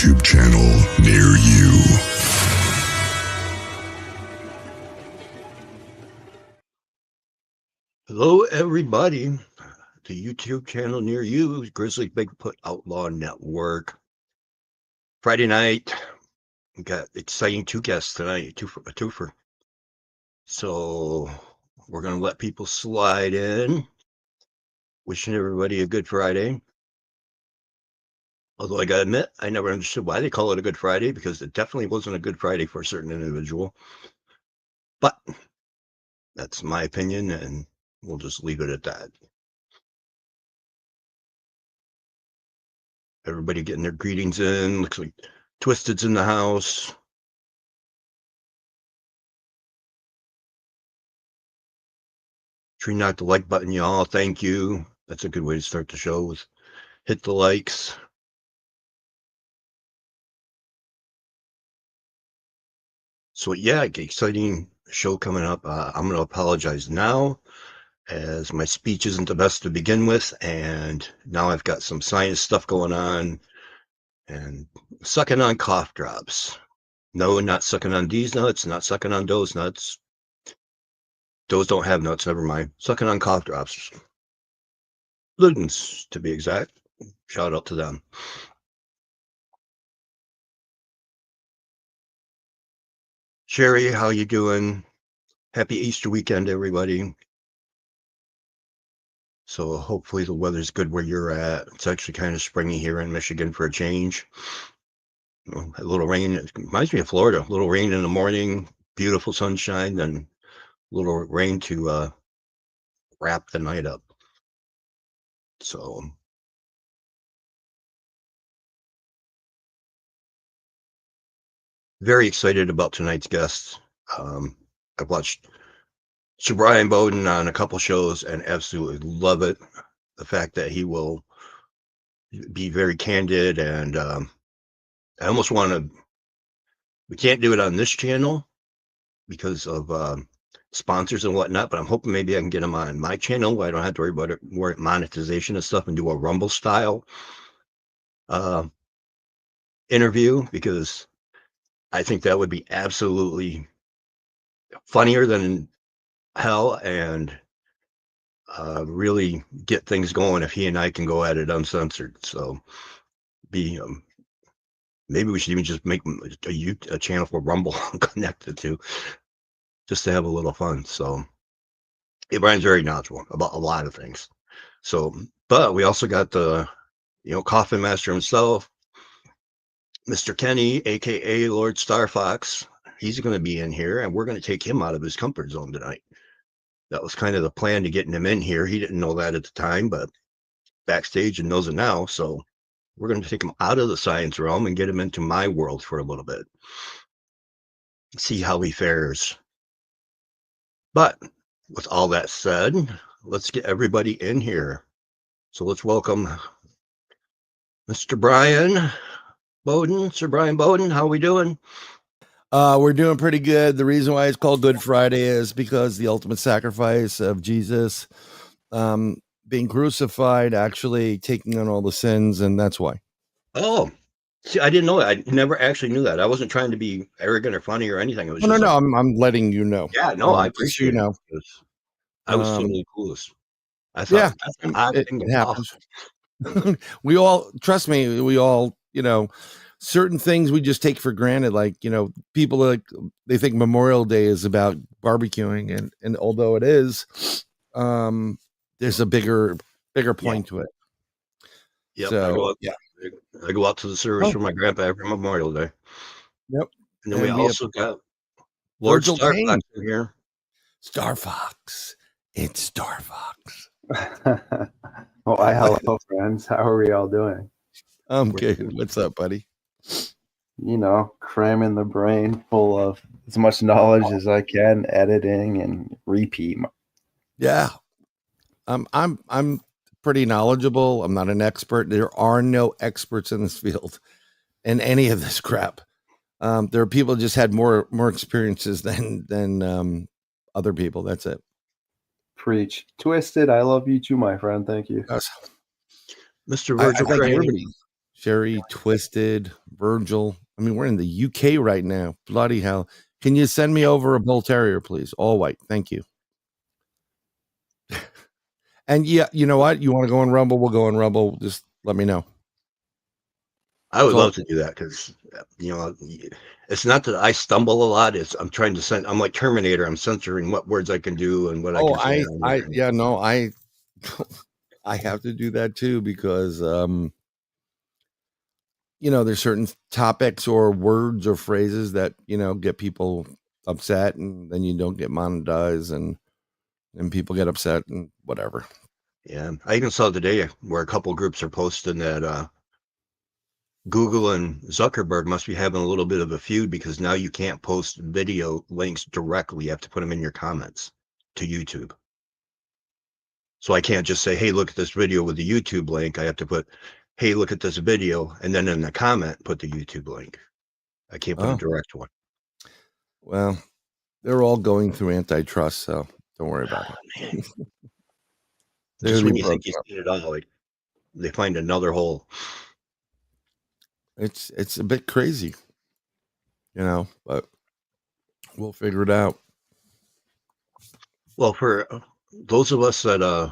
YouTube channel near you. Hello, everybody. The YouTube channel near you, Grizzly Bigfoot Outlaw Network. Friday night, we got exciting two guests tonight, a twofer. So we're going to let people slide in. Wishing everybody a good Friday. Although I got to admit, I never understood why they call it a Good Friday, because it definitely wasn't a Good Friday for a certain individual. But that's my opinion, and we'll just leave it at that. Everybody getting their greetings in. Looks like Twisted's in the house. Sure, not the like button, y'all. Thank you. That's a good way to start the show, with hit the likes. So yeah, exciting show coming up. I'm going to apologize now, as my speech isn't the best to begin with, and now I've got some sinus stuff going on, and sucking on cough drops. No, not sucking on these nuts, not sucking on those nuts. Those don't have nuts, never mind. Sucking on cough drops. Ludens, to be exact. Shout out to them. Sherry, how you doing? Happy Easter weekend, everybody. So hopefully the weather's good where you're at. It's actually kind of springy here in Michigan for a change. A little rain. It reminds me of Florida. A little rain in the morning, beautiful sunshine, then a little rain to wrap the night up. So very excited about tonight's guests. I've watched Host Bryan Bowden on a couple shows and absolutely love it. The fact that he will be very candid, and I almost want to. We can't do it on this channel because of sponsors and whatnot, but I'm hoping maybe I can get him on my channel where I don't have to worry about more monetization and stuff, and do a Rumble style interview, because I think that would be absolutely funnier than hell, and really get things going if he and I can go at it uncensored. So maybe we should even just make a channel for Rumble connected to, just to have a little fun. So Brian's very knowledgeable about a lot of things. So, but we also got the, Coffin Master himself, Mr. Kenny, aka Lord Starfox. He's going to be in here, and we're going to take him out of his comfort zone tonight. That was kind of the plan to getting him in here. He didn't know that at the time, but backstage and knows it now. So we're going to take him out of the science realm and get him into my world for a little bit. See how he fares. But with all that said, let's get everybody in here. So let's welcome Mr. Bryan Bowden. Sir Bryan Bowden, how are we doing? We're doing pretty good. The reason why it's called Good Friday is because the ultimate sacrifice of Jesus being crucified, actually taking on all the sins, and that's why. Oh, see, I didn't know that. I never actually knew that. I wasn't trying to be arrogant or funny or anything. It was No, I'm letting you know. Yeah, no, I appreciate it. I was totally clueless. I thought, it happens. We all, trust me, certain things we just take for granted. Like, people they think Memorial Day is about barbecuing, and although it is, there's a bigger point to it. Yep. So, I go out to the service for my grandpa every Memorial Day. Yep. And then we also got Lord Starfox in here. Starfox. It's Starfox. Hello, friends. How are we all doing? I'm good. What's up, buddy? Cramming the brain full of as much knowledge as I can, editing and repeat. Yeah. I'm pretty knowledgeable. I'm not an expert. There are no experts in this field in any of this crap. There are people who just had more experiences than other people. That's it. Preach. Twisted, I love you too, my friend. Thank you. Mr. Virgil Training. Sherry, Twisted, Virgil. I mean, we're in the UK right now. Bloody hell. Can you send me over a bull terrier, please? All white. Thank you. And yeah, you know what? You want to go on Rumble? We'll go on Rumble. Just let me know. I would So- love to do that because, it's not that I stumble a lot. It's I'm trying to send. I'm like Terminator. I'm censoring what words I can do and what I can say. I have to do that too because there's certain topics or words or phrases that get people upset, and then you don't get monetized, and people get upset and whatever. Yeah, I even saw today where a couple groups are posting that Google and Zuckerberg must be having a little bit of a feud because now you can't post video links directly. You have to put them in your comments to YouTube. So I can't just say, hey, look at this video with the YouTube link. I have to put, hey, look at this video. And then in the comment, put the YouTube link. I can't put a direct one. Well, they're all going through antitrust, so don't worry about it. Just when you think you see it all, like, they find another hole. It's a bit crazy, but we'll figure it out. Well, for those of us that,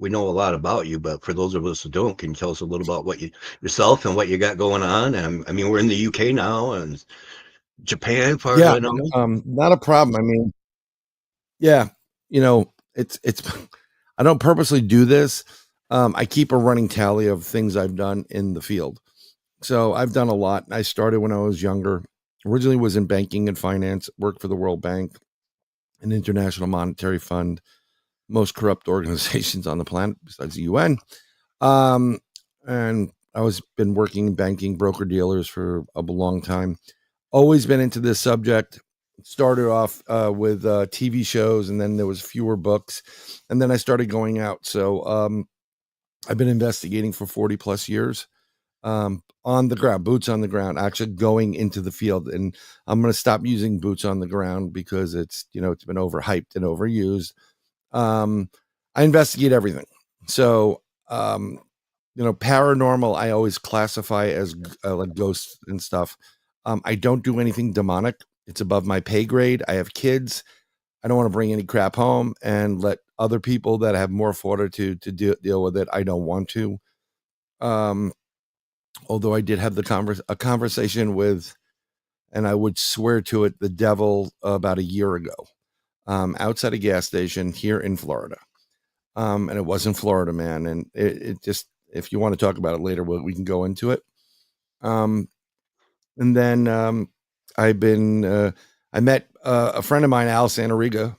we know a lot about you, but for those of us who don't, can you tell us a little about yourself and what you got going on? And I mean, we're in the UK now and Japan, far as I know. Not a problem. I mean, yeah, it's I don't purposely do this. I keep a running tally of things I've done in the field. So I've done a lot. I started when I was younger. Originally was in banking and finance, worked for the World Bank, an International Monetary Fund, most corrupt organizations on the planet besides the UN. And I was been working in banking, broker dealers for a long time. Always been into this subject. Started off with TV shows, and then there was fewer books, and then I started going out. So I've been investigating for 40 plus years, on the ground, boots on the ground, actually going into the field. And I'm going to stop using boots on the ground because it's been overhyped and overused. I investigate everything. So, paranormal, I always classify as like ghosts and stuff. I don't do anything demonic. It's above my pay grade. I have kids. I don't want to bring any crap home and let other people that have more fortitude to deal with it. I don't want to. Although I did have a conversation with, and I would swear to it, the devil about a year ago, outside a gas station here in Florida. And it was in Florida, man. And it just, if you want to talk about it later, we can go into it. And then I met a friend of mine, Al Santariga,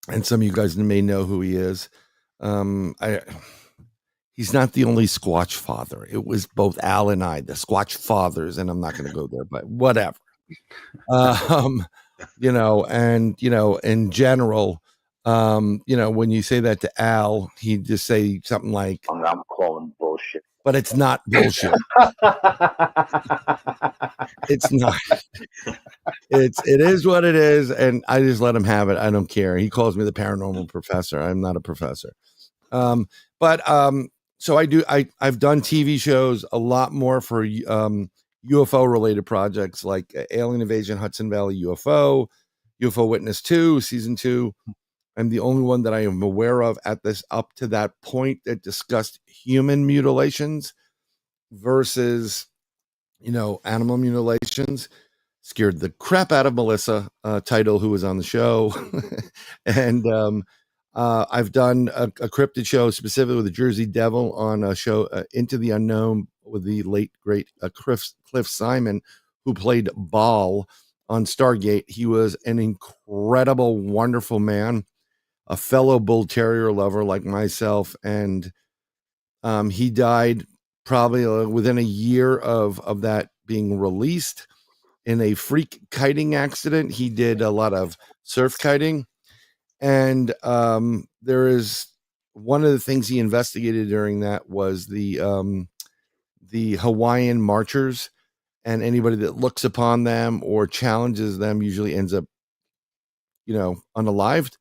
and some of you guys may know who he is. He's not the only Squatch father. It was both Al and I, the Squatch fathers, and I'm not going to go there, but whatever. In general, when you say that to Al, he'd just say something like, I'm calling bullshit. But it's not bullshit. It's not. It is what it is, and I just let him have it. I don't care. He calls me the paranormal professor. I'm not a professor. So I've done TV shows a lot more for UFO related projects like Alien Invasion, Hudson Valley UFO Witness 2, season 2. I'm the only one that I am aware of up to that point that discussed human mutilations versus, animal mutilations. Scared the crap out of Melissa Title, who was on the show. And I've done a cryptid show specifically with the Jersey Devil on a show Into the Unknown with the late, great Cliff Simon, who played Baal on Stargate. He was an incredible, wonderful man, a fellow bull terrier lover like myself. And he died probably within a year of that being released in a freak kiting accident. He did a lot of surf kiting. And there is one of the things he investigated during that was the Hawaiian marchers, and anybody that looks upon them or challenges them usually ends up, unalived.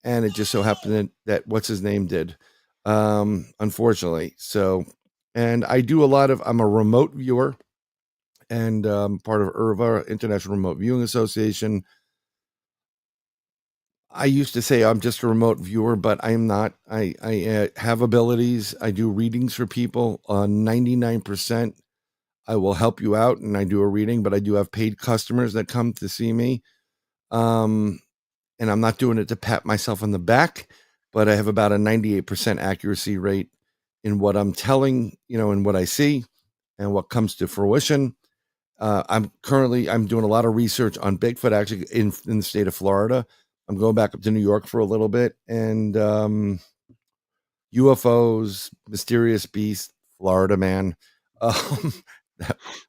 And it just so happened that what's his name did, unfortunately. So And I do I'm a remote viewer and part of IRVA, International Remote Viewing Association. I used to say I'm just a remote viewer, but I am not. I have abilities. I do readings for people. 99%, I will help you out, and I do a reading, but I do have paid customers that come to see me. And I'm not doing it to pat myself on the back, but I have about a 98% accuracy rate in what I'm telling, and what I see and what comes to fruition. I'm doing a lot of research on Bigfoot, actually, in the state of Florida. I'm going back up to New York for a little bit, and UFOs, mysterious beast, Florida man,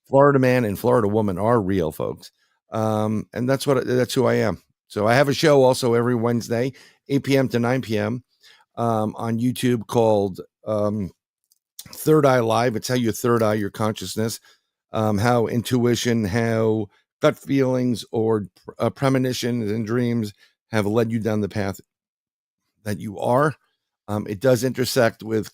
Florida man and Florida woman are real, folks. And that's who I am. So I have a show also every Wednesday, 8 p.m. to 9 p.m. On YouTube called Third Eye Live. It's how you third eye your consciousness, how intuition, how gut feelings or premonitions and dreams have led you down the path that you are. It does intersect with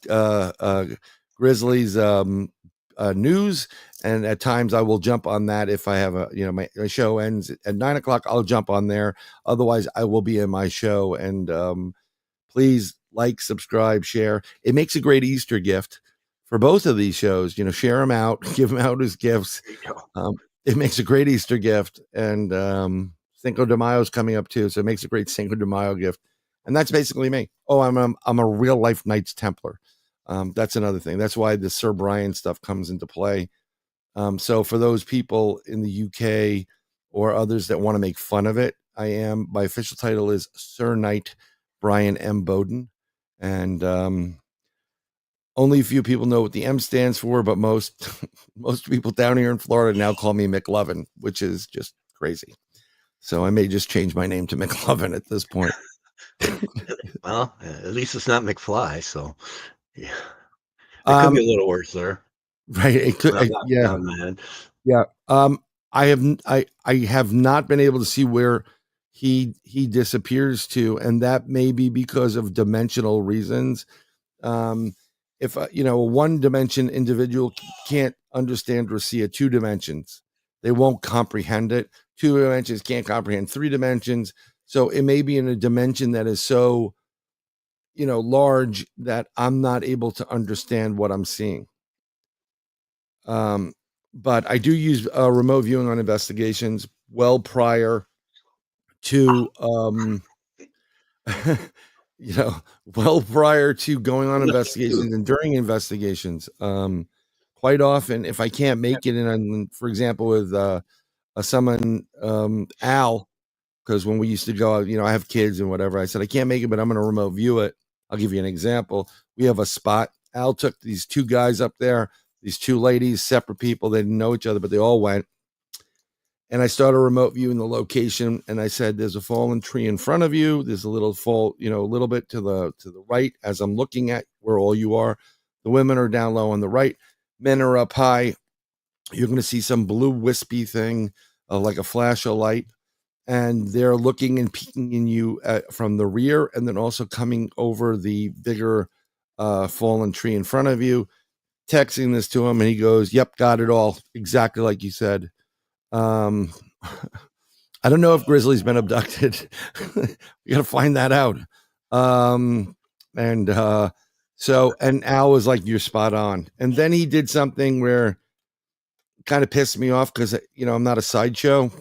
Grizzly's news, and at times I will jump on that if I have my show ends at 9:00. I'll jump on there. Otherwise, I will be in my show. And please like, subscribe, share. It makes a great Easter gift for both of these shows. Share them out, give them out as gifts. It makes a great Easter gift, and Cinco de Mayo is coming up too, so it makes a great Cinco de Mayo gift. And that's basically me. Oh, I'm a real life Knights Templar. That's another thing. That's why the Sir Brian stuff comes into play. So for those people in the UK or others that want to make fun of it, my official title is Sir Knight Brian M. Bowden. And only a few people know what the M stands for, but most people down here in Florida now call me McLovin, which is just crazy. So I may just change my name to McLovin at this point. Well, at least it's not McFly, so yeah, it could be a little worse there. Right? It could, yeah. Yeah. I have not been able to see where he disappears to, and that may be because of dimensional reasons. If a one dimension individual can't understand or see 2 dimensions, they won't comprehend it. 2 dimensions can't comprehend 3 dimensions. So it may be in a dimension that is so, large that I'm not able to understand what I'm seeing. But I do use remote viewing on investigations well prior to, well prior to going on investigations and during investigations. Quite often, if I can't make it in, for example, with someone, Al, because when we used to go, I have kids and whatever, I said, I can't make it, but I'm going to remote view it. I'll give you an example. We have a spot. Al took these 2 guys up there, these 2 ladies, separate people. They didn't know each other, but they all went. And I started remote viewing the location. And I said, there's a fallen tree in front of you. There's a little a little bit to the right as I'm looking at where all you are. The women are down low on the right. Men are up high. You're going to see some blue wispy thing, like a flash of light. And they're looking and peeking in you from the rear, and then also coming over the bigger fallen tree in front of you, texting this to him, and he goes, yep, got it all. Exactly like you said. I don't know if Grizzly's been abducted. We got to find that out. And Al was like, you're spot on. And then he did something where kind of pissed me off because, I'm not a sideshow.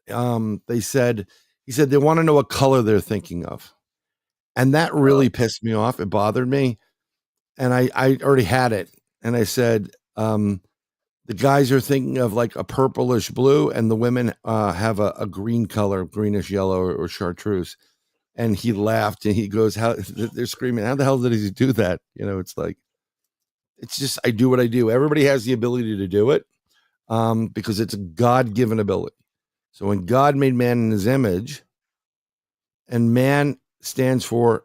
He said they want to know what color they're thinking of. And that really pissed me off. It bothered me. And I already had it. And I said, the guys are thinking of like a purplish blue, and the women have a green color, greenish yellow or chartreuse. And he laughed and he goes, how they're screaming, how the hell did he do that? It's like, it's just, I do what I do. Everybody has the ability to do it because it's a God-given ability. So when God made man in his image, and man stands for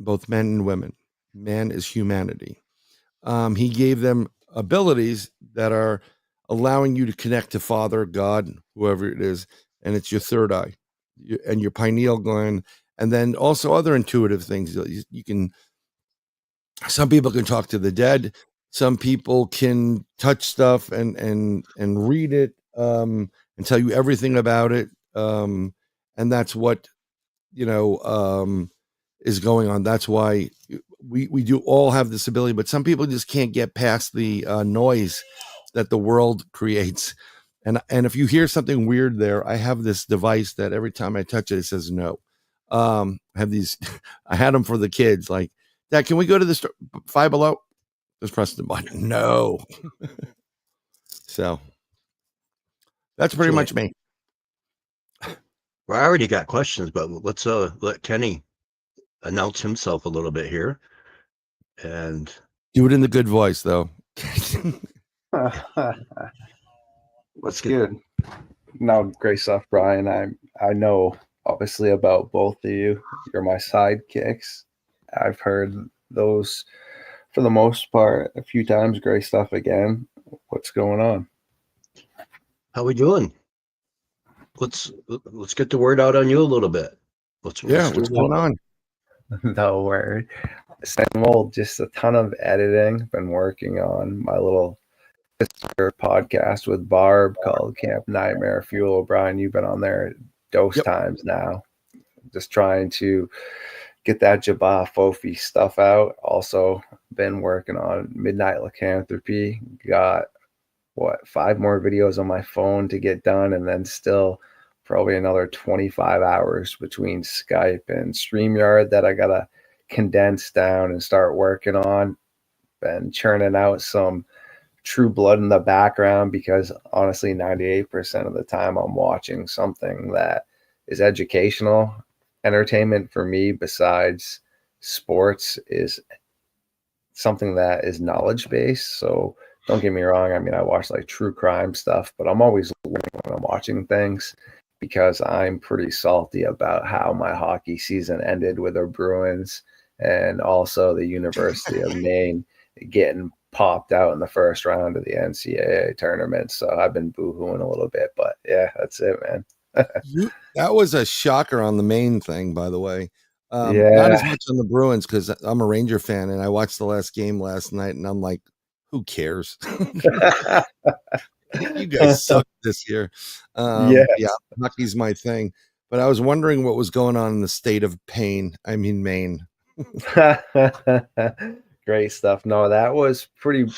both men and women, man is humanity. He gave them abilities that are allowing you to connect to Father, God, whoever it is, and it's your third eye and your pineal gland, and then also other intuitive things. You can, some people can talk to the dead. Some people can touch stuff and read it and tell you everything about it. And that's what, is going on. That's why we do all have this ability, but some people just can't get past the noise that the world creates. And if you hear something weird there, I have this device that every time I touch it, it says no. I have these, I had them for the kids. Like, Dad, can we go to the store? Five Below? Just press the button. No. So that's pretty much me. Well, I already got questions, but let's let Kenny announce himself a little bit here. And do it in the good voice, though. What's good? No, great stuff, Brian. I know obviously about both of you. You're my sidekicks. I've heard those for the most part a few times. Great stuff again. What's going on? How we doing? Let's get the word out on you a little bit. What's going on? No word. Same old, just a ton of editing. Been working on my little podcast with Barb called Camp Nightmare Fuel. Brian, you've been on there dose times now. Just trying to get that Jabba Fofi stuff out. Also been working on Midnight Lycanthropy. Got 5 more videos on my phone to get done, and then still probably another 25 hours between Skype and StreamYard that I gotta condense down and start working on. Been churning out some True Blood in the background because honestly 98% of the time I'm watching something that is educational. Entertainment for me besides sports is something that is knowledge based. So don't get me wrong, I mean, I watch like true crime stuff, but I'm always learning when I'm watching things because I'm pretty salty about how my hockey season ended with the Bruins and also the University of Maine getting popped out in the first round of the NCAA tournament. So I've been boo-hooing a little bit, but yeah, that's it, man. That was a shocker on the Maine thing, by the way. Yeah. Not as much on the Bruins because I'm a Ranger fan and I watched the last game last night and I'm like, who cares? You guys suck this year. Yeah, hockey's my thing. But I was wondering what was going on in the state of Maine. Great stuff. No, that was pretty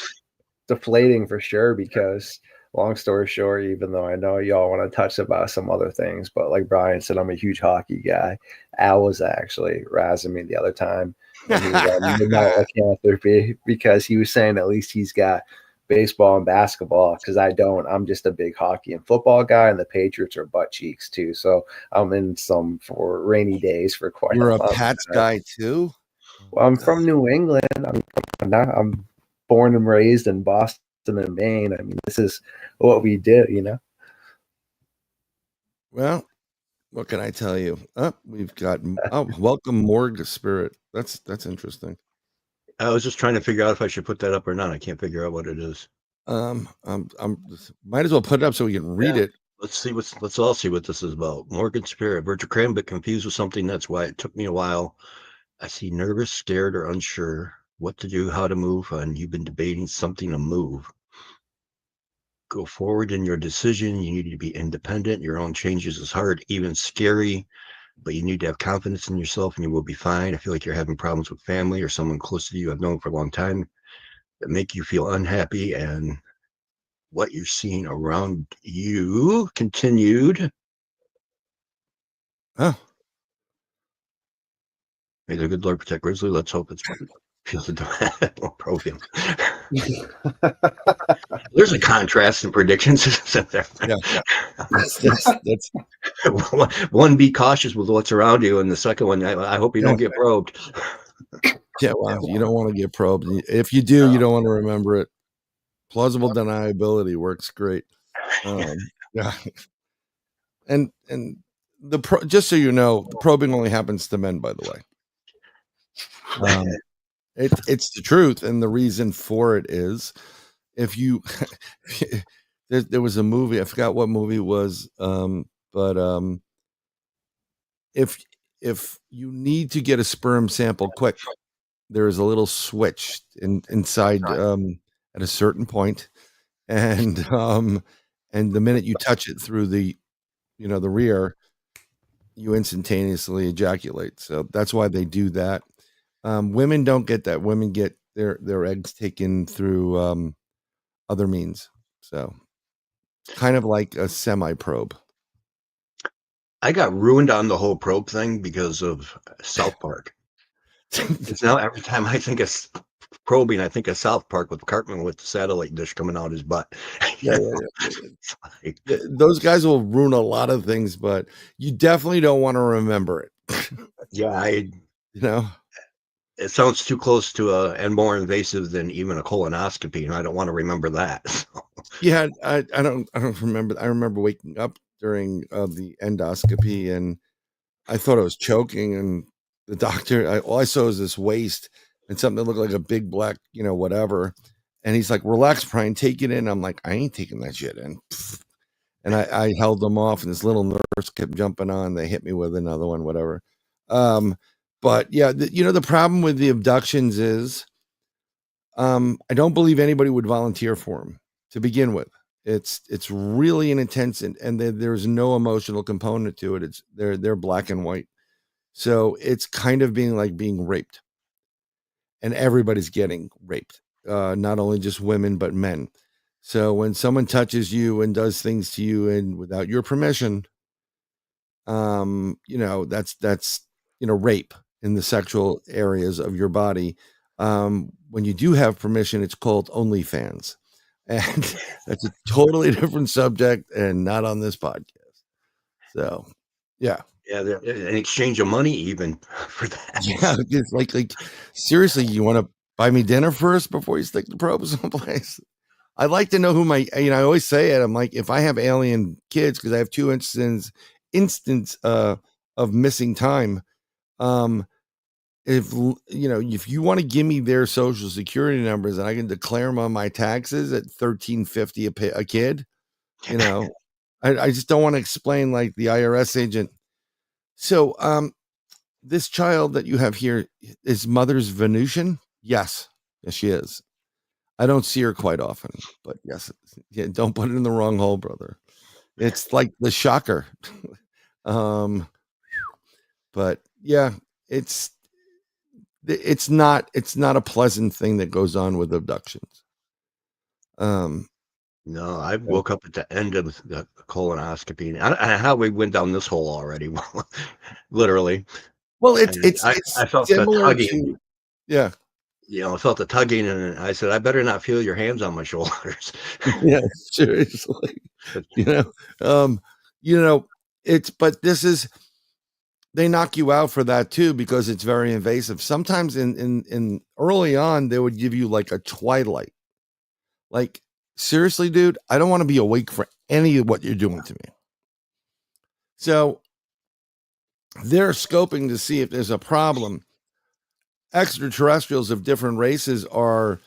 deflating for sure because long story short, even though I know y'all want to touch about some other things, but like Brian said, I'm a huge hockey guy. Al was actually razzing me the other time when he was on Midnight Lycanthropy because he was saying at least he's got baseball and basketball because I don't. I'm just a big hockey and football guy, and the Patriots are butt cheeks too. So I'm in some for rainy days for quite You're a a Pats guy too? Well, I'm from New England. I'm born and raised in Boston and Maine. I mean, this is what we do, you know? Well, what can I tell you? We've got welcome Morgue Spirit. That's interesting. I was just trying to figure out if I should put that up or not. I can't figure out what it is. I'm might as well put it up so we can read it. Let's all see what this is about. Morgan Spirit. Virtual Cram, but confused with something. That's why it took me a while. I see nervous, scared, or unsure what to do, how to move, and you've been debating something to move. Go forward in your decision. You need to be independent. Your own changes is hard, even scary, but you need to have confidence in yourself and you will be fine. I feel like you're having problems with family or someone close to you I've known for a long time that make you feel unhappy, and what you're seeing around you continued. Oh. May the good Lord protect Grizzly. Let's hope it's feels the probe him. There's a contrast in predictions. Yeah. That's one, be cautious with what's around you, and the second one, I hope you don't get probed. Yeah, well, you don't want to get probed. If you do, you don't want to remember it. Plausible deniability works great. Yeah, and just so you know, the probing only happens to men, by the way. It's the truth, and the reason for it is if you there was a movie, I forgot what movie it was, but if you need to get a sperm sample quick, there is a little switch inside at a certain point, and the minute you touch it through the the rear, you instantaneously ejaculate. So that's why they do that. Women don't get that. Women get their eggs taken through other means. So kind of like a semi-probe. I got ruined on the whole probe thing because of South Park. It's now every time I think of probing, I think of South Park with Cartman with the satellite dish coming out his butt. Yeah. Those guys will ruin a lot of things, but you definitely don't want to remember it. Yeah, it sounds too close to and more invasive than even a colonoscopy, and I don't want to remember that. So. Yeah, I don't remember. I remember waking up during the endoscopy, and I thought I was choking, and the doctor, all I saw was this waist and something that looked like a big black, whatever. And he's like, "Relax, Brian, take it in." I'm like, "I ain't taking that shit in." And I held them off, and this little nurse kept jumping on. They hit me with another one, whatever. But yeah, the problem with the abductions is, I don't believe anybody would volunteer for them to begin with. It's really an intense, and there's no emotional component to it. They're black and white. So it's kind of being raped, and everybody's getting raped. Not only just women, but men. So when someone touches you and does things to you and without your permission, that's rape in the sexual areas of your body. When you do have permission, it's called OnlyFans. And that's a totally different subject and not on this podcast. So, yeah. Yeah, an exchange of money even for that. Yeah, it's like seriously, you want to buy me dinner first before you stick the probe someplace? I'd like to know who I always say it. I'm like, if I have alien kids, because I have 2 instance of missing time. If you want to give me their social security numbers and I can declare them on my taxes at $13.50 a kid, I just don't want to explain like the IRS agent. So, this child that you have here, is mother's Venusian? Yes, she is. I don't see her quite often, but yes, yeah, don't put it in the wrong hole, brother. It's like the shocker. But yeah, it's not a pleasant thing that goes on with abductions. No, I woke up at the end of the colonoscopy. I don't know how we went down this hole already. Literally. Well, it's I felt the tugging. Yeah. I felt the tugging, and I said, "I better not feel your hands on my shoulders." Yeah, seriously. But this is, they knock you out for that too, because it's very invasive. Sometimes in early on, they would give you like a twilight. Like, seriously, dude, I don't want to be awake for any of what you're doing to me. So they're scoping to see if there's a problem. Extraterrestrials of different races are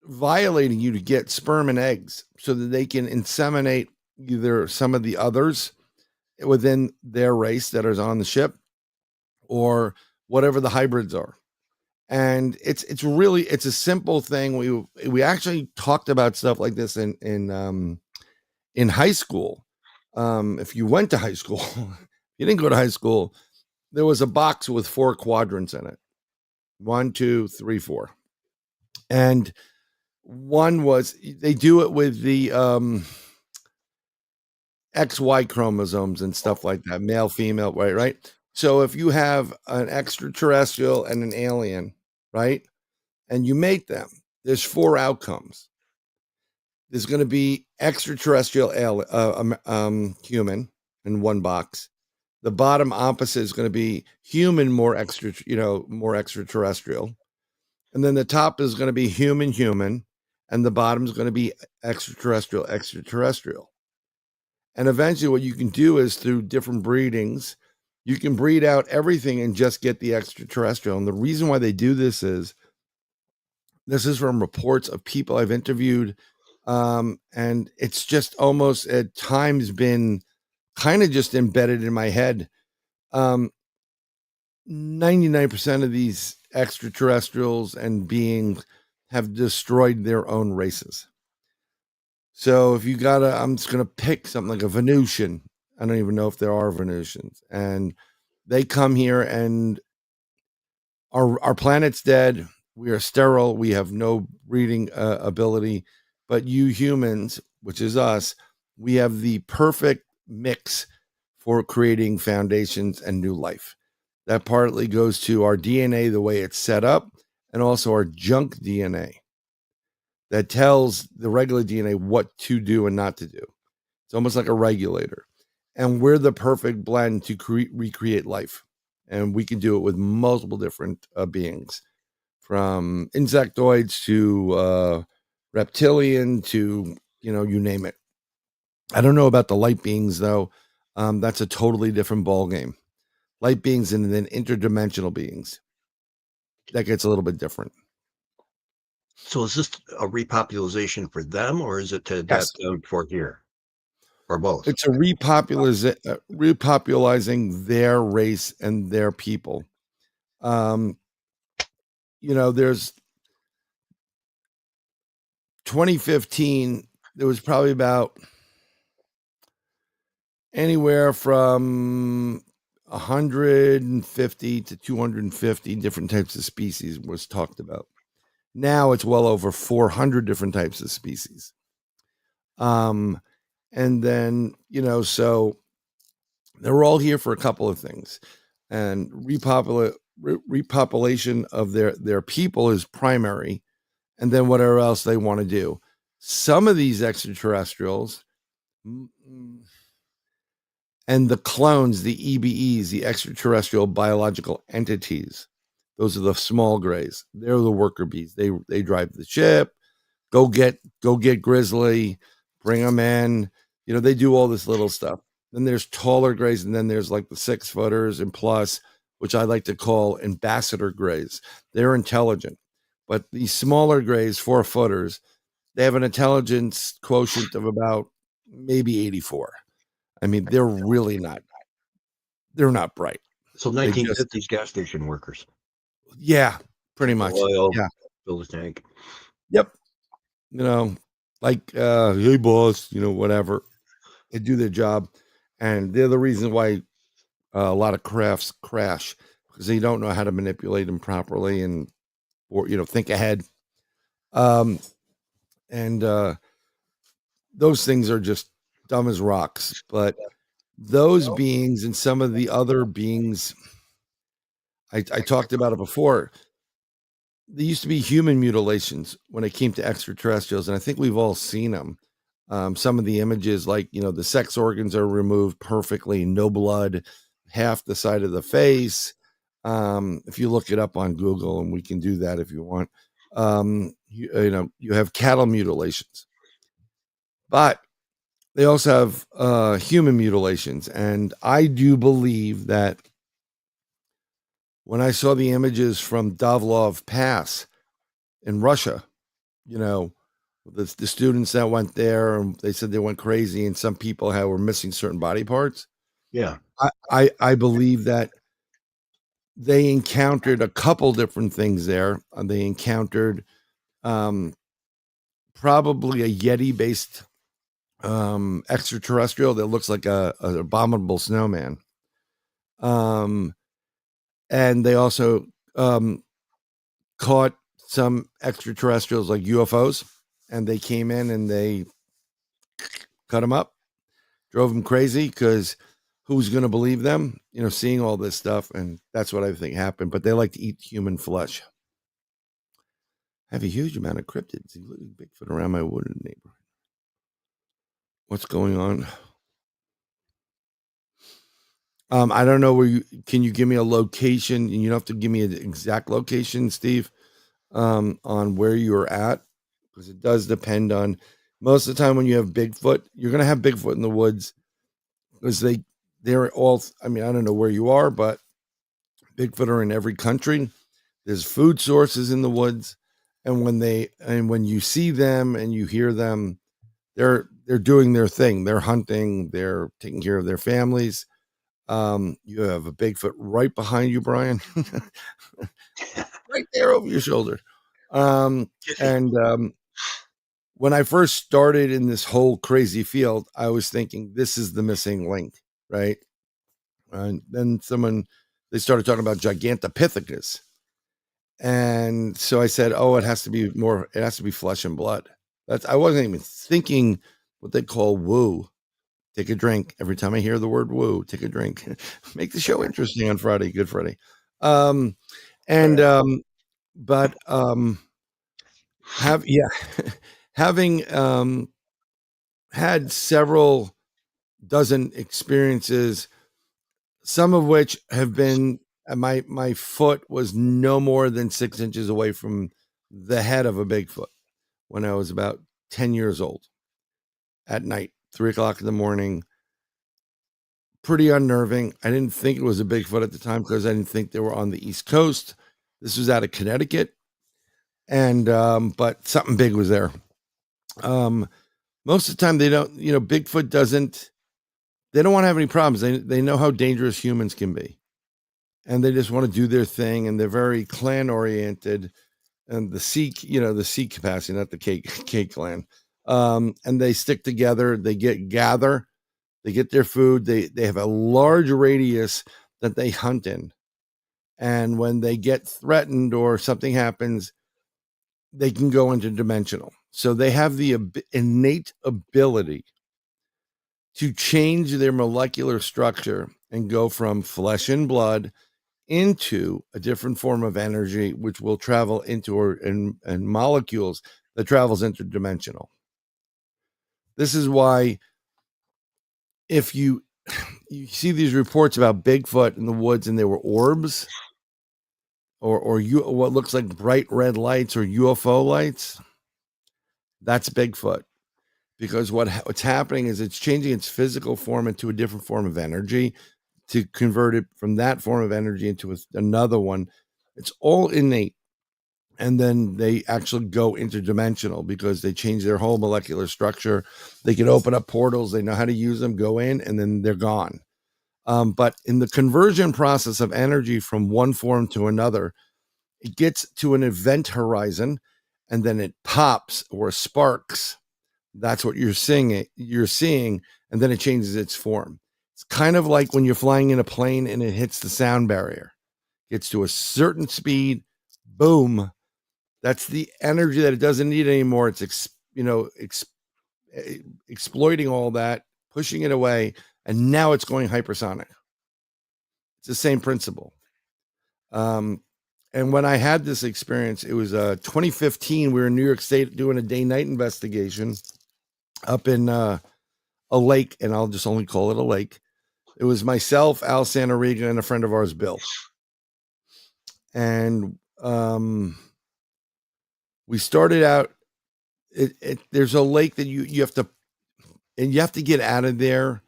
violating you to get sperm and eggs so that they can inseminate either some of the others within their race that is on the ship or whatever the hybrids are. And it's a simple thing. We actually talked about stuff like this in high school. If you went to high school, you didn't go to high school, there was a box with 4 quadrants in it. 1, 2, 3, 4. And one was, they do it with the XY chromosomes and stuff like that, male, female, right? So if you have an extraterrestrial and an alien, right, and you mate them, there's 4 outcomes. There's going to be extraterrestrial human in one box. The bottom opposite is going to be human, more extraterrestrial. And then the top is going to be human, and the bottom is going to be extraterrestrial. And eventually what you can do is, through different breedings, you can breed out everything and just get the extraterrestrial. And the reason why they do this is from reports of people I've interviewed. And it's just almost at times been kind of just embedded in my head. 99% of these extraterrestrials and beings have destroyed their own races. So if you I'm just going to pick something like a Venusian. I don't even know if there are Venusians. And they come here and our planet's dead. We are sterile. We have no breeding ability. But you humans, which is us, we have the perfect mix for creating foundations and new life. That partly goes to our DNA, the way it's set up, and also our junk DNA that tells the regular DNA what to do and not to do. It's almost like a regulator. And we're the perfect blend to recreate life. And we can do it with multiple different beings, from insectoids to reptilian to, you name it. I don't know about the light beings, though. That's a totally different ball game. Light beings and then interdimensional beings. That gets a little bit different. So is this a repopulation for them, or is it to adapt them for here? Or both? It's a repopulizing their race and their people. There's 2015, there was probably about anywhere from 150 to 250 different types of species was talked about. Now it's well over 400 different types of species. And then, so they're all here for a couple of things. And repopulation of their people is primary. And then whatever else they want to do. Some of these extraterrestrials and the clones, the EBEs, the extraterrestrial biological entities, those are the small grays. They're the worker bees. They drive the ship. Go get Grizzly, bring them in. They do all this little stuff. Then there's taller grays, and then there's like the 6-footers and plus, which I like to call ambassador grays. They're intelligent. But these smaller grays, 4-footers, they have an intelligence quotient of about maybe 84. I mean, they're really not. They're not bright. So 1950s gas station workers. Yeah, pretty much. Oil, yeah. Fill the tank. Yep. Like, hey, boss, whatever. They do their job. And they're the reason why a lot of crafts crash, because they don't know how to manipulate them properly and, or, think ahead. And those things are just dumb as rocks. But those beings and some of the other beings, I talked about it before. There used to be human mutilations when it came to extraterrestrials, and I think we've all seen them. Some of the images, like, the sex organs are removed perfectly, no blood, half the side of the face. If you look it up on Google, and we can do that if you want, you have cattle mutilations, but they also have human mutilations. And I do believe that when I saw the images from Davlov Pass in Russia, the students that went there, and they said they went crazy, and some people were missing certain body parts. Yeah. I believe that they encountered a couple different things there. They encountered probably a Yeti-based extraterrestrial that looks like an abominable snowman. And they also caught some extraterrestrials like UFOs, and they came in and they cut them up, drove them crazy, because who's going to believe them, seeing all this stuff. And that's what I think happened. But they like to eat human flesh. I have a huge amount of cryptids, including Bigfoot, around my wooded neighborhood. What's going on? I don't know where can you give me a location? And you don't have to give me an exact location, Steve, on where you're at, because it does depend on, most of the time when you have Bigfoot, you're going to have Bigfoot in the woods, because they're all, I don't know where you are, but Bigfoot are in every country. There's food sources in the woods. And when you see them and you hear them, they're doing their thing. They're hunting, they're taking care of their families. You have a Bigfoot right behind you, Brian. Right there over your shoulder. And when I first started in this whole crazy field, I was thinking this is the missing link, right? And then they started talking about Gigantopithecus. And so I said, oh, it has to be flesh and blood. I wasn't even thinking what they call woo. Take a drink. Every time I hear the word woo, take a drink. Make the show interesting on Friday. Good Friday. Having had several dozen experiences, some of which have been my foot was no more than 6 inches away from the head of a Bigfoot when I was about 10 years old at night, 3:00 in the morning. Pretty unnerving. I didn't think it was a Bigfoot at the time because I didn't think they were on the East Coast. This was out of Connecticut. And but something big was there. Most of the time they don't, Bigfoot they don't want to have any problems. They know how dangerous humans can be. And they just want to do their thing, and they're very clan oriented, and the Sikh capacity, not the K clan. And they stick together, they gather, they get their food, they have a large radius that they hunt in. And when they get threatened or something happens, they can go interdimensional. So they have the innate ability to change their molecular structure and go from flesh and blood into a different form of energy, which will travel into and molecules that travels interdimensional. This is why if you see these reports about Bigfoot in the woods and there were orbs or what looks like bright red lights or UFO lights, that's Bigfoot. Because what's happening is it's changing its physical form into a different form of energy to convert it from that form of energy into another one. It's all innate. And then they actually go interdimensional because they change their whole molecular structure. They can open up portals. They know how to use them, go in, and then they're gone. But in the conversion process of energy from one form to another, it gets to an event horizon, and then it pops or sparks. That's what you're seeing, and then it changes its form. It's kind of like when you're flying in a plane and it hits the sound barrier. Gets to a certain speed, boom. That's the energy that it doesn't need anymore. It's exploiting all that, pushing it away, and now it's going hypersonic. It's the same principle. And when I had this experience, it was 2015. We were in New York State doing a day-night investigation up in a lake, and I'll just only call it a lake. It was myself, Al Santoriga, and a friend of ours, Bill. And we started out. There's a lake that you have to get out of there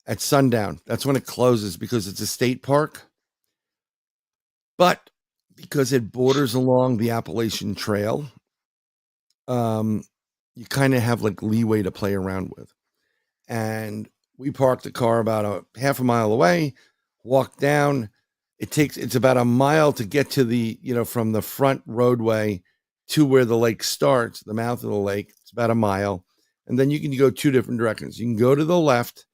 at sundown. That's when it closes because it's a state park. But because it borders along the Appalachian Trail, you kind of have like leeway to play around with. And we parked the car about a half a mile away, walked down. It's about a mile to get to the, from the front roadway to where the lake starts, the mouth of the lake. It's about a mile. And then you can go two different directions. You can go to the left,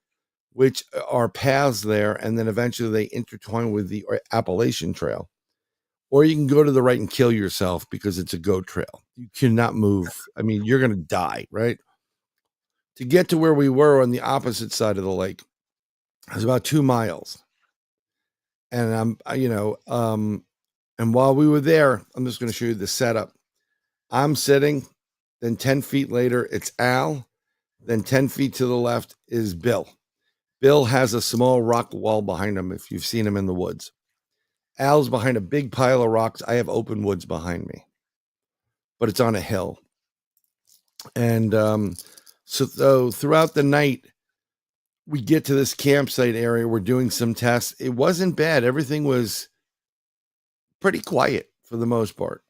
which are paths there, and then eventually they intertwine with the Appalachian Trail. Or you can go to the right and kill yourself because it's a goat trail. You cannot move. I mean, you're going to die, right? To get to where we were on the opposite side of the lake, it was about 2 miles. And and while we were there, I'm just going to show you the setup. I'm sitting, then 10 feet later, it's Al. Then 10 feet to the left is Bill. Bill has a small rock wall behind him, if you've seen him in the woods. Al's behind a big pile of rocks. I have open woods behind me, but it's on a hill. And so throughout the night, we get to this campsite area. We're doing some tests. It wasn't bad. Everything was pretty quiet for the most part.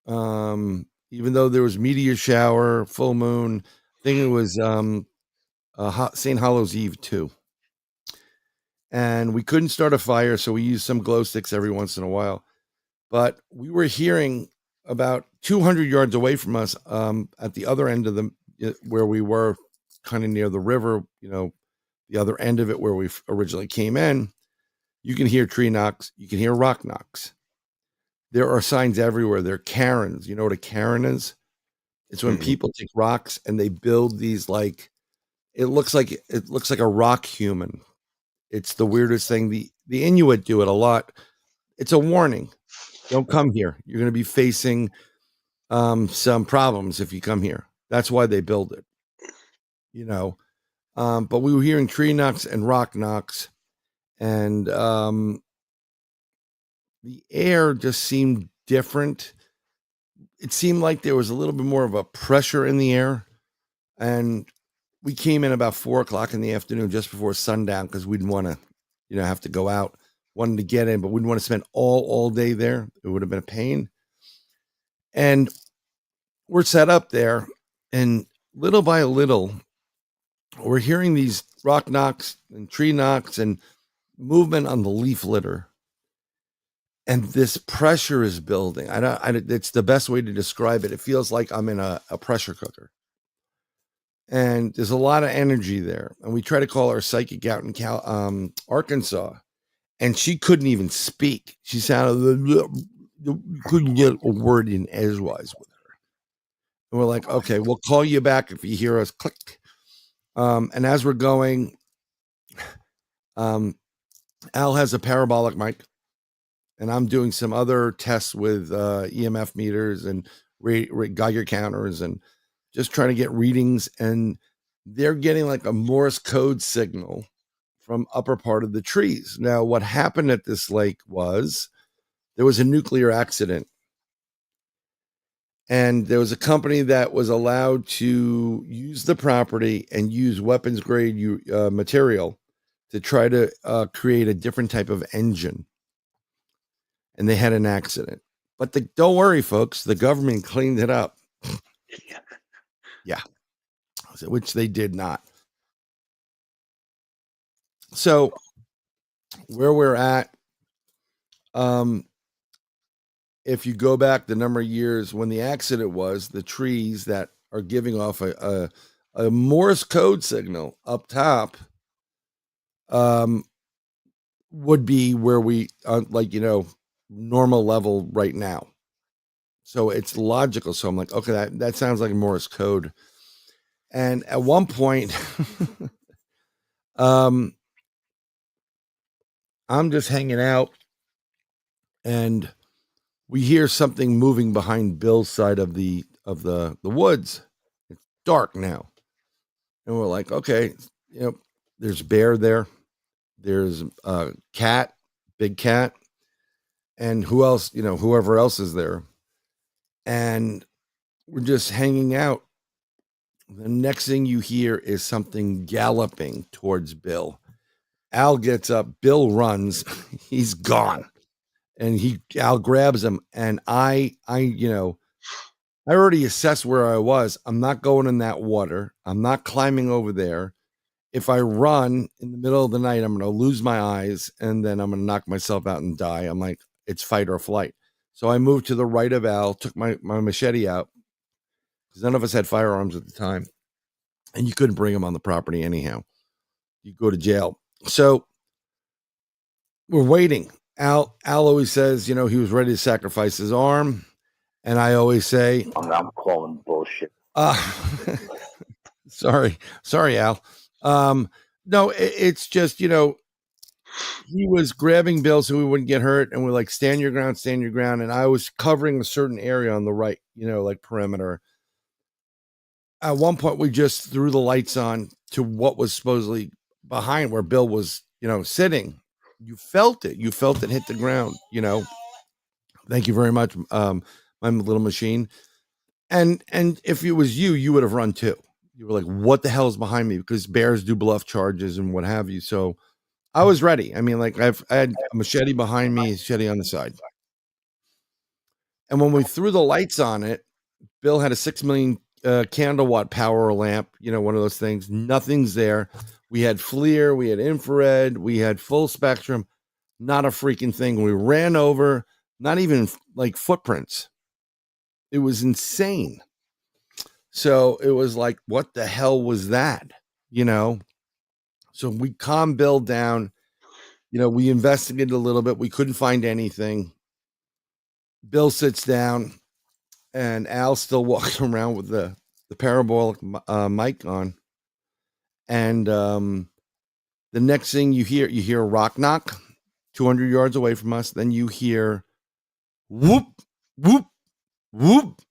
Even though there was meteor shower, full moon. I think it was St. Hollow's Eve too. And we couldn't start a fire, so we used some glow sticks every once in a while. But we were hearing about 200 yards away from us, at the other end of where we were, kind of near the river, the other end of it where we originally came in, you can hear tree knocks, you can hear rock knocks. There are signs everywhere. They're cairns. You know what a cairn is? It's when people take rocks and they build these, like, it looks like a rock human. It's the weirdest thing. The Inuit do it a lot. It's a warning. Don't come here. You're going to be facing some problems if you come here. That's why they build it. But we were hearing tree knocks and rock knocks, and the air just seemed different. It seemed like there was a little bit more of a pressure in the air, and we came in about 4:00 in the afternoon, just before sundown, because we didn't want to, have to go out. Wanted to get in, but we didn't want to spend all day there. It would have been a pain. And we're set up there, and little by little, we're hearing these rock knocks and tree knocks and movement on the leaf litter. And this pressure is building. It's the best way to describe it. It feels like I'm in a pressure cooker. And there's a lot of energy there. And we try to call our psychic out in Arkansas, and she couldn't even speak. She sounded, couldn't get a word in edgewise with her. And we're like, okay, we'll call you back if you hear us click. And as we're going, Al has a parabolic mic, and I'm doing some other tests with EMF meters and Geiger counters, and just trying to get readings. And they're getting like a Morse code signal from upper part of the trees. Now, what happened at this lake was there was a nuclear accident, and there was a company that was allowed to use the property and use weapons grade material to try to create a different type of engine. And they had an accident. But don't worry, folks, the government cleaned it up. Yeah. Which they did not. So where we're at, if you go back the number of years when the accident was, the trees that are giving off a Morse code signal up top would be where we normal level right now. So it's logical. So I'm like, okay, that sounds like Morse code. And at one point, I'm just hanging out, and we hear something moving behind Bill's side of the woods. It's dark now, and we're like, okay, there's bear there, there's a cat, big cat, and who else? Whoever else is there, and we're just hanging out. The next thing you hear is something galloping towards Bill. Al gets up, Bill runs, he's gone. And Al grabs him, and I already assessed where I was. I'm not going in that water. I'm not climbing over there. If I run in the middle of the night, I'm going to lose my eyes, and then I'm going to knock myself out and die. I'm like, it's fight or flight. So I moved to the right of Al, took my machete out, because none of us had firearms at the time, and you couldn't bring them on the property anyhow. You go to jail. So we're waiting. Al always says, he was ready to sacrifice his arm. And I always say, I'm calling bullshit. Sorry, Al. No, it's just, he was grabbing Bill so we wouldn't get hurt. And we're like, stand your ground. And I was covering a certain area on the right, like perimeter. At one point, we just threw the lights on to what was supposedly behind where Bill was, sitting. You felt it. You felt it hit the ground, Thank you very much, my little machine. And if it was you would have run too. You were like, what the hell is behind me? Because bears do bluff charges and what have you. So I was ready. I mean, like I had a machete behind me, a machete on the side. And when we threw the lights on it, Bill had a 6 million candle watt power lamp, one of those things. Nothing's there. We had FLIR, we had infrared, we had full spectrum, not a freaking thing. We ran over, not even like footprints. It was insane. So it was like, what the hell was that? You know? So we calmed Bill down. You know, we investigated a little bit. We couldn't find anything. Bill sits down, and Al's still walking around with the parabolic mic on. And the next thing you hear a rock knock 200 yards away from us. Then you hear whoop, whoop, whoop,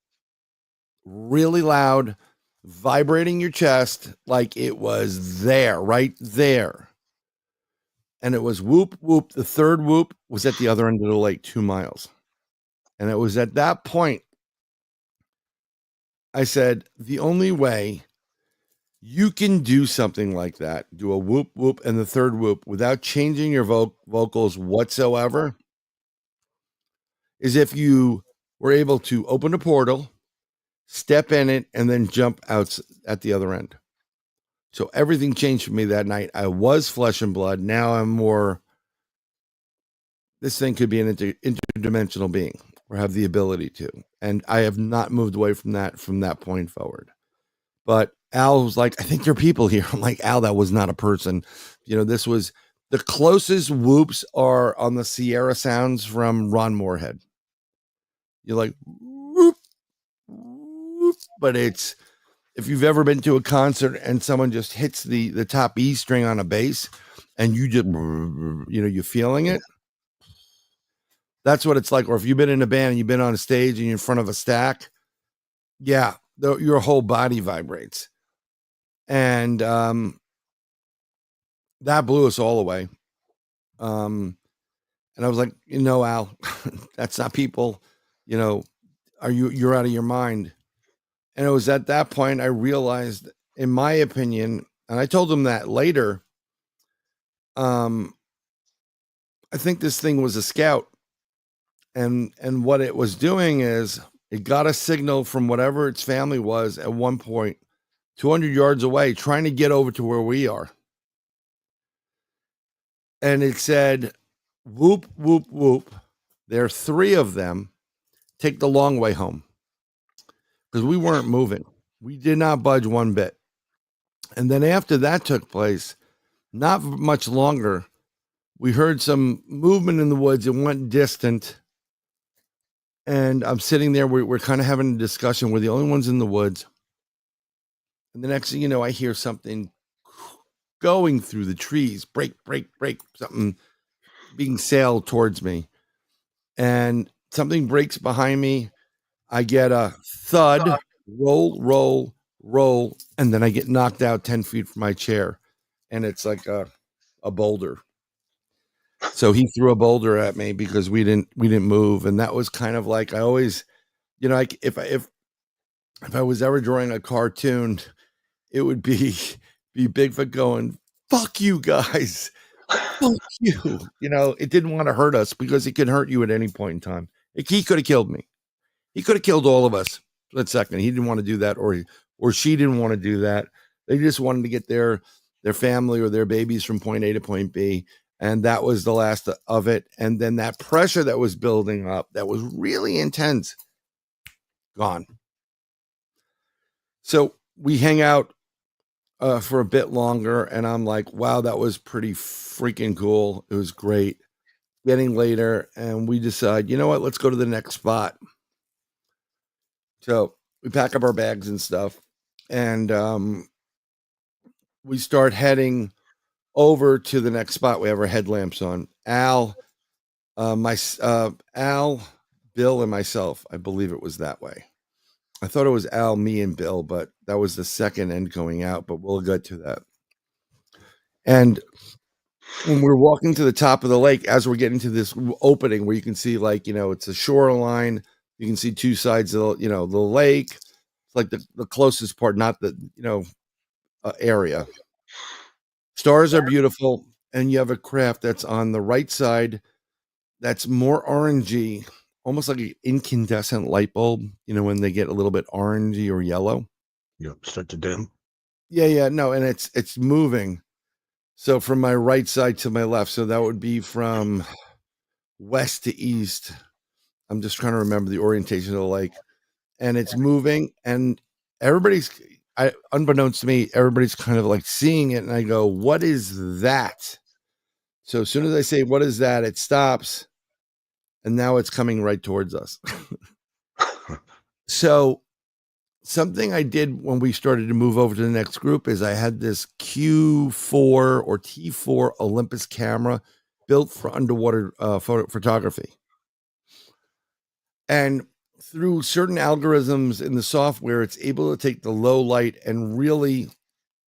really loud, vibrating your chest like it was there, right there. And it was whoop, whoop. The third whoop was at the other end of the lake, 2 miles. And it was at that point I said, the only way you can do something like that, do a whoop, whoop, and the third whoop without changing your vocals whatsoever, is if you were able to open a portal, step in it, and then jump out at the other end. So everything changed for me that night. I was flesh and blood. Now I'm more, this thing could be an interdimensional being or have the ability to. And I have not moved away from that point forward. But Al was like, I think there are people here. I'm like, Al, that was not a person. You know, this was the closest whoops are on the Sierra Sounds from Ron Moorhead. You're like, whoop, whoop. But it's, if you've ever been to a concert and someone just hits the top E string on a bass and you just, you know, you're feeling it. That's what it's like. Or if you've been in a band and you've been on a stage and you're in front of a stack. Yeah. Your whole body vibrates. And that blew us all away. And I was like, you know, Al, that's not people, you know, you're out of your mind. And it was at that point I realized, in my opinion, and I told him that later, I think this thing was a scout. And what it was doing is it got a signal from whatever its family was at one point, 200 yards away, trying to get over to where we are. And it said, whoop, whoop, whoop. There are 3 of them. Take the long way home. Because we weren't moving. We did not budge one bit. And then after that took place, not much longer, we heard some movement in the woods. It went distant. And I'm sitting there. We're kind of having a discussion. We're the only ones in the woods. And the next thing you know, I hear something going through the trees. Break, break, break. Something being sailed towards me. And something breaks behind me. I get a thud, roll, roll, roll. And then I get knocked out 10 feet from my chair. And it's like a boulder. So he threw a boulder at me because we didn't move. And that was kind of like, I always, you know, like if I was ever drawing a cartoon, it would be Bigfoot going, fuck you guys. Fuck you. You know, it didn't want to hurt us because it could hurt you at any point in time. He could have killed me. He could have killed all of us. Split second. He didn't want to do that, or she didn't want to do that. They just wanted to get their family or their babies from point A to point B. And that was the last of it. And then that pressure that was building up, that was really intense, gone. So we hang out for a bit longer. And I'm like, wow, that was pretty freaking cool. It was great. Getting later. And we decide, you know what, let's go to the next spot. So we pack up our bags and stuff. And we start heading over to the next spot. We have our headlamps on. Al, Bill, and myself. I believe it was that way. I thought it was Al, me, and Bill, but that was the second end going out. But we'll get to that. And when we're walking to the top of the lake, as we're getting to this opening where you can see, like, you know, it's a shoreline. You can see 2 sides of the lake. It's like the closest part, not the area. Stars are beautiful, and you have a craft that's on the right side that's more orangey, almost like an incandescent light bulb, you know, when they get a little bit orangey or yellow. Yep, start to dim. Yeah, no, and it's moving. So from my right side to my left, so that would be from west to east. I'm just trying to remember the orientation of the lake. and it's moving, and everybody's, unbeknownst to me, everybody's kind of like seeing it, and I go, "What is that?" So as soon as I say, "What is that?" it stops, and now it's coming right towards us. So something I did when we started to move over to the next group is I had this Q4 or T4 Olympus camera built for underwater photography. And through certain algorithms in the software, it's able to take the low light and really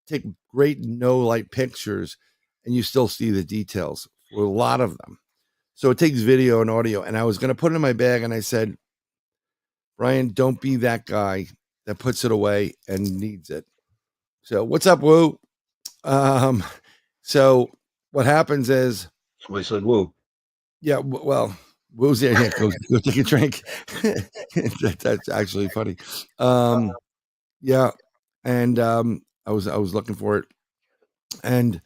take great no light pictures, and you still see the details for a lot of them. So it takes video and audio. And I was going to put it in my bag, and I said, Brian, don't be that guy that puts it away and needs it. So what's up, Woo? So what happens is, Somebody said, "Whoa." yeah, well, Woo's there. Yeah, go take a drink. That's actually funny. Yeah, and I was looking for it, and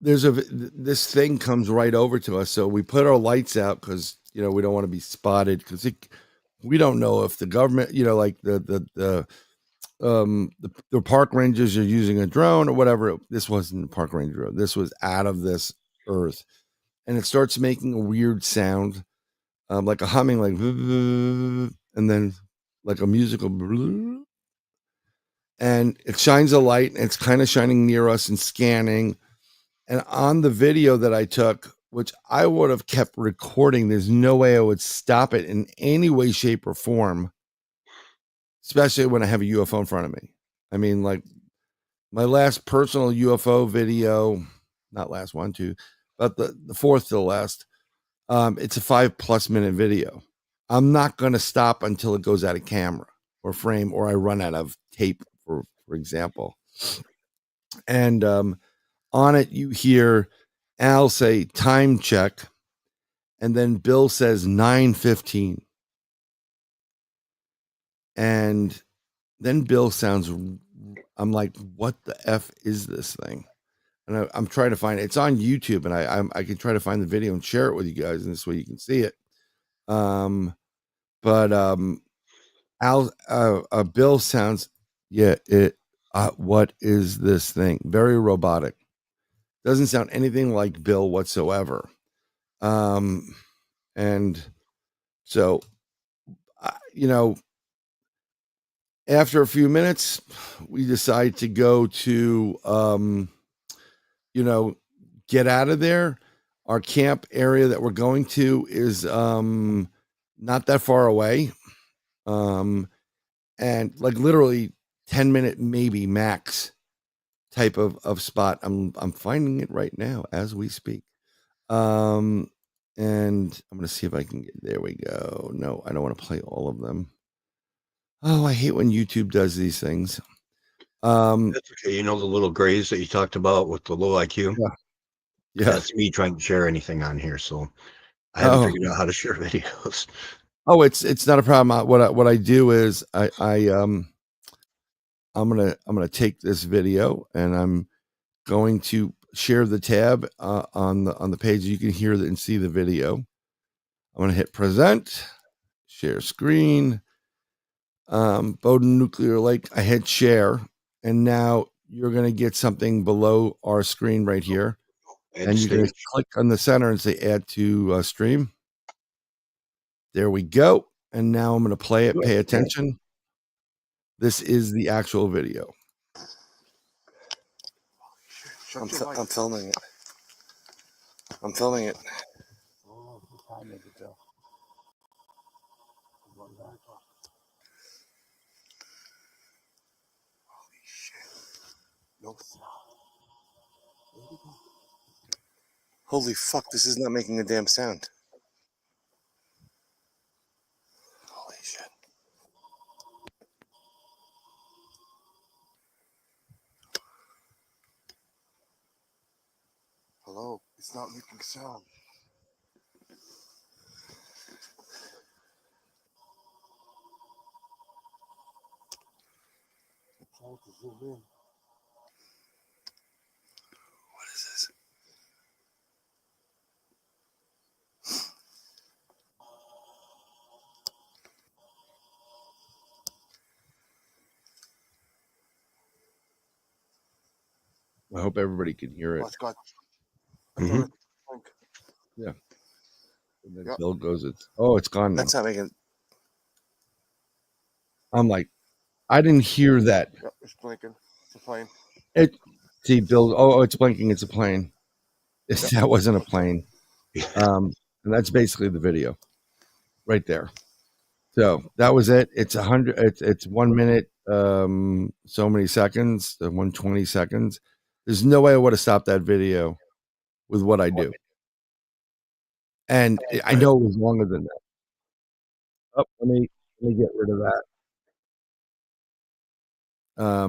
this thing comes right over to us. So we put our lights out because we don't want to be spotted, because we don't know if the government, like the park rangers are using a drone or whatever. This wasn't a park ranger drone. This was out of this earth, and it starts making a weird sound, like a humming, like, and then like a musical, and it shines a light, and it's kind of shining near us and scanning. And on the video that I took, which I would have kept recording, there's no way I would stop it in any way, shape, or form, especially when I have a UFO in front of me. I mean, like my last personal UFO video, not last one, two, but the fourth to the last, it's a 5+ minute video. I'm not going to stop until it goes out of camera or frame, or I run out of tape, for example. And on it, you hear Al say time check, and then Bill says 9:15. And then Bill sounds, I'm like, what the F is this thing? And I'm trying to find it. It's on YouTube, and I can try to find the video and share it with you guys, and this way you can see it. But Al, Bill sounds, yeah, what is this thing? Very robotic. Doesn't sound anything like Bill whatsoever. And so, after a few minutes, we decide to go to, get out of there. Our camp area that we're going to is not that far away. And like literally 10-minute, maybe max type of spot. I'm finding it right now as we speak. And I'm going to see if I can get, there we go. No, I don't want to play all of them. Oh, I hate when YouTube does these things. That's okay. The little grays that you talked about with the low IQ? Yeah. That's me trying to share anything on here. So I haven't figured out how to share videos. Oh, it's not a problem. What I do is I'm gonna take this video, and I'm going to share the tab on the page. You can hear and see the video. I'm gonna hit present, share screen, Bowden Nuclear Lake. I hit share, and now you're gonna get something below our screen right here, and you're gonna click on the center and say add to stream. There we go. And now I'm gonna play it. Pay attention. This is the actual video. I'm filming it. I'm filming it. Holy shit. No. Holy fuck, this is not making a damn sound. Holy shit. Hello, it's not making sound. What is this? I hope everybody can hear it. Oh, it's got. Mhm. Yeah. And then Yep. Bill goes, it's gone now. That's not making. I'm like, I didn't hear that. Yep, it's blinking. It's a plane. See, Bill, it's blinking. It's a plane. That wasn't a plane. And that's basically the video right there. So that was it. It's 100. It's 1 minute, so many seconds, 120 seconds. There's no way I would have stopped that video with what I do. And I know it was longer than that. Oh, let me get rid of that.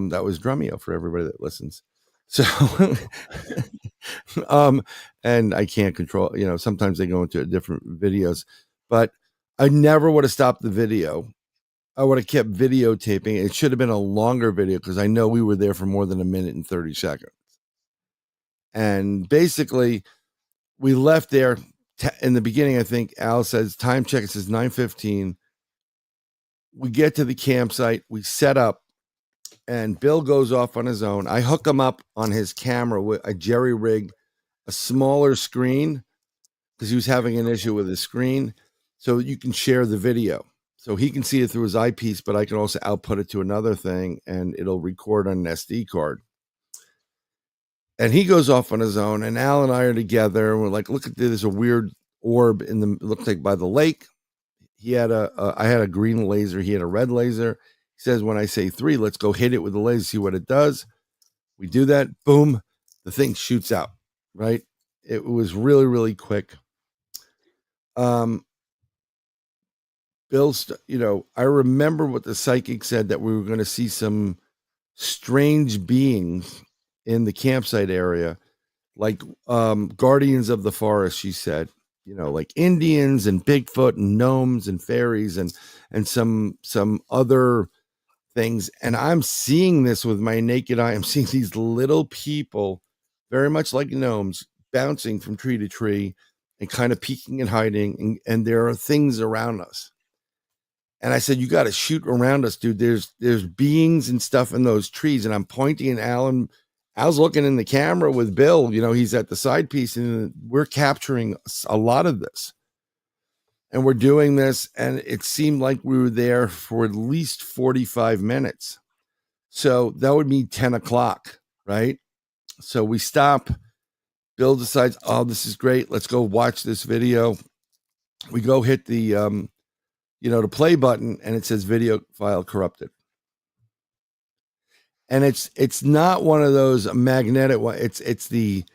That was Drumeo for everybody that listens. So, and I can't control, sometimes they go into different videos, but I never would have stopped the video. I would have kept videotaping. It should have been a longer video because I know we were there for more than 1 minute and 30 seconds. And basically, we left there in the beginning. I think Al says time check. It says 9:15. We get to the campsite. We set up, and Bill goes off on his own. I hook him up on his camera with a jerry rig, a smaller screen, because he was having an issue with his screen, so you can share the video. So he can see it through his eyepiece, but I can also output it to another thing, and it'll record on an SD card. And he goes off on his own, and Al and I are together. And we're like, look at this, there's a weird orb in the, looks like by the lake. He had I had a green laser. He had a red laser. He says, when I say 3, let's go hit it with the laser, see what it does. We do that. Boom. The thing shoots out, right? It was really, really quick. Bill, I remember what the psychic said, that we were going to see some strange beings in the campsite area, like guardians of the forest, she said, like Indians and Bigfoot and gnomes and fairies and some other things. And I'm seeing this with my naked eye. I'm seeing these little people, very much like gnomes, bouncing from tree to tree and kind of peeking and hiding. And there are things around us. And I said, you got to shoot around us, dude. There's beings and stuff in those trees. And I'm pointing, and Al's looking in the camera with Bill. He's at the side piece, and we're capturing a lot of this. And we're doing this, and it seemed like we were there for at least 45 minutes. So that would mean 10 o'clock, right? So we stop. Bill decides, oh, this is great. Let's go watch this video. We go hit the the play button, and it says video file corrupted. And it's not one of those magnetic ones. It's the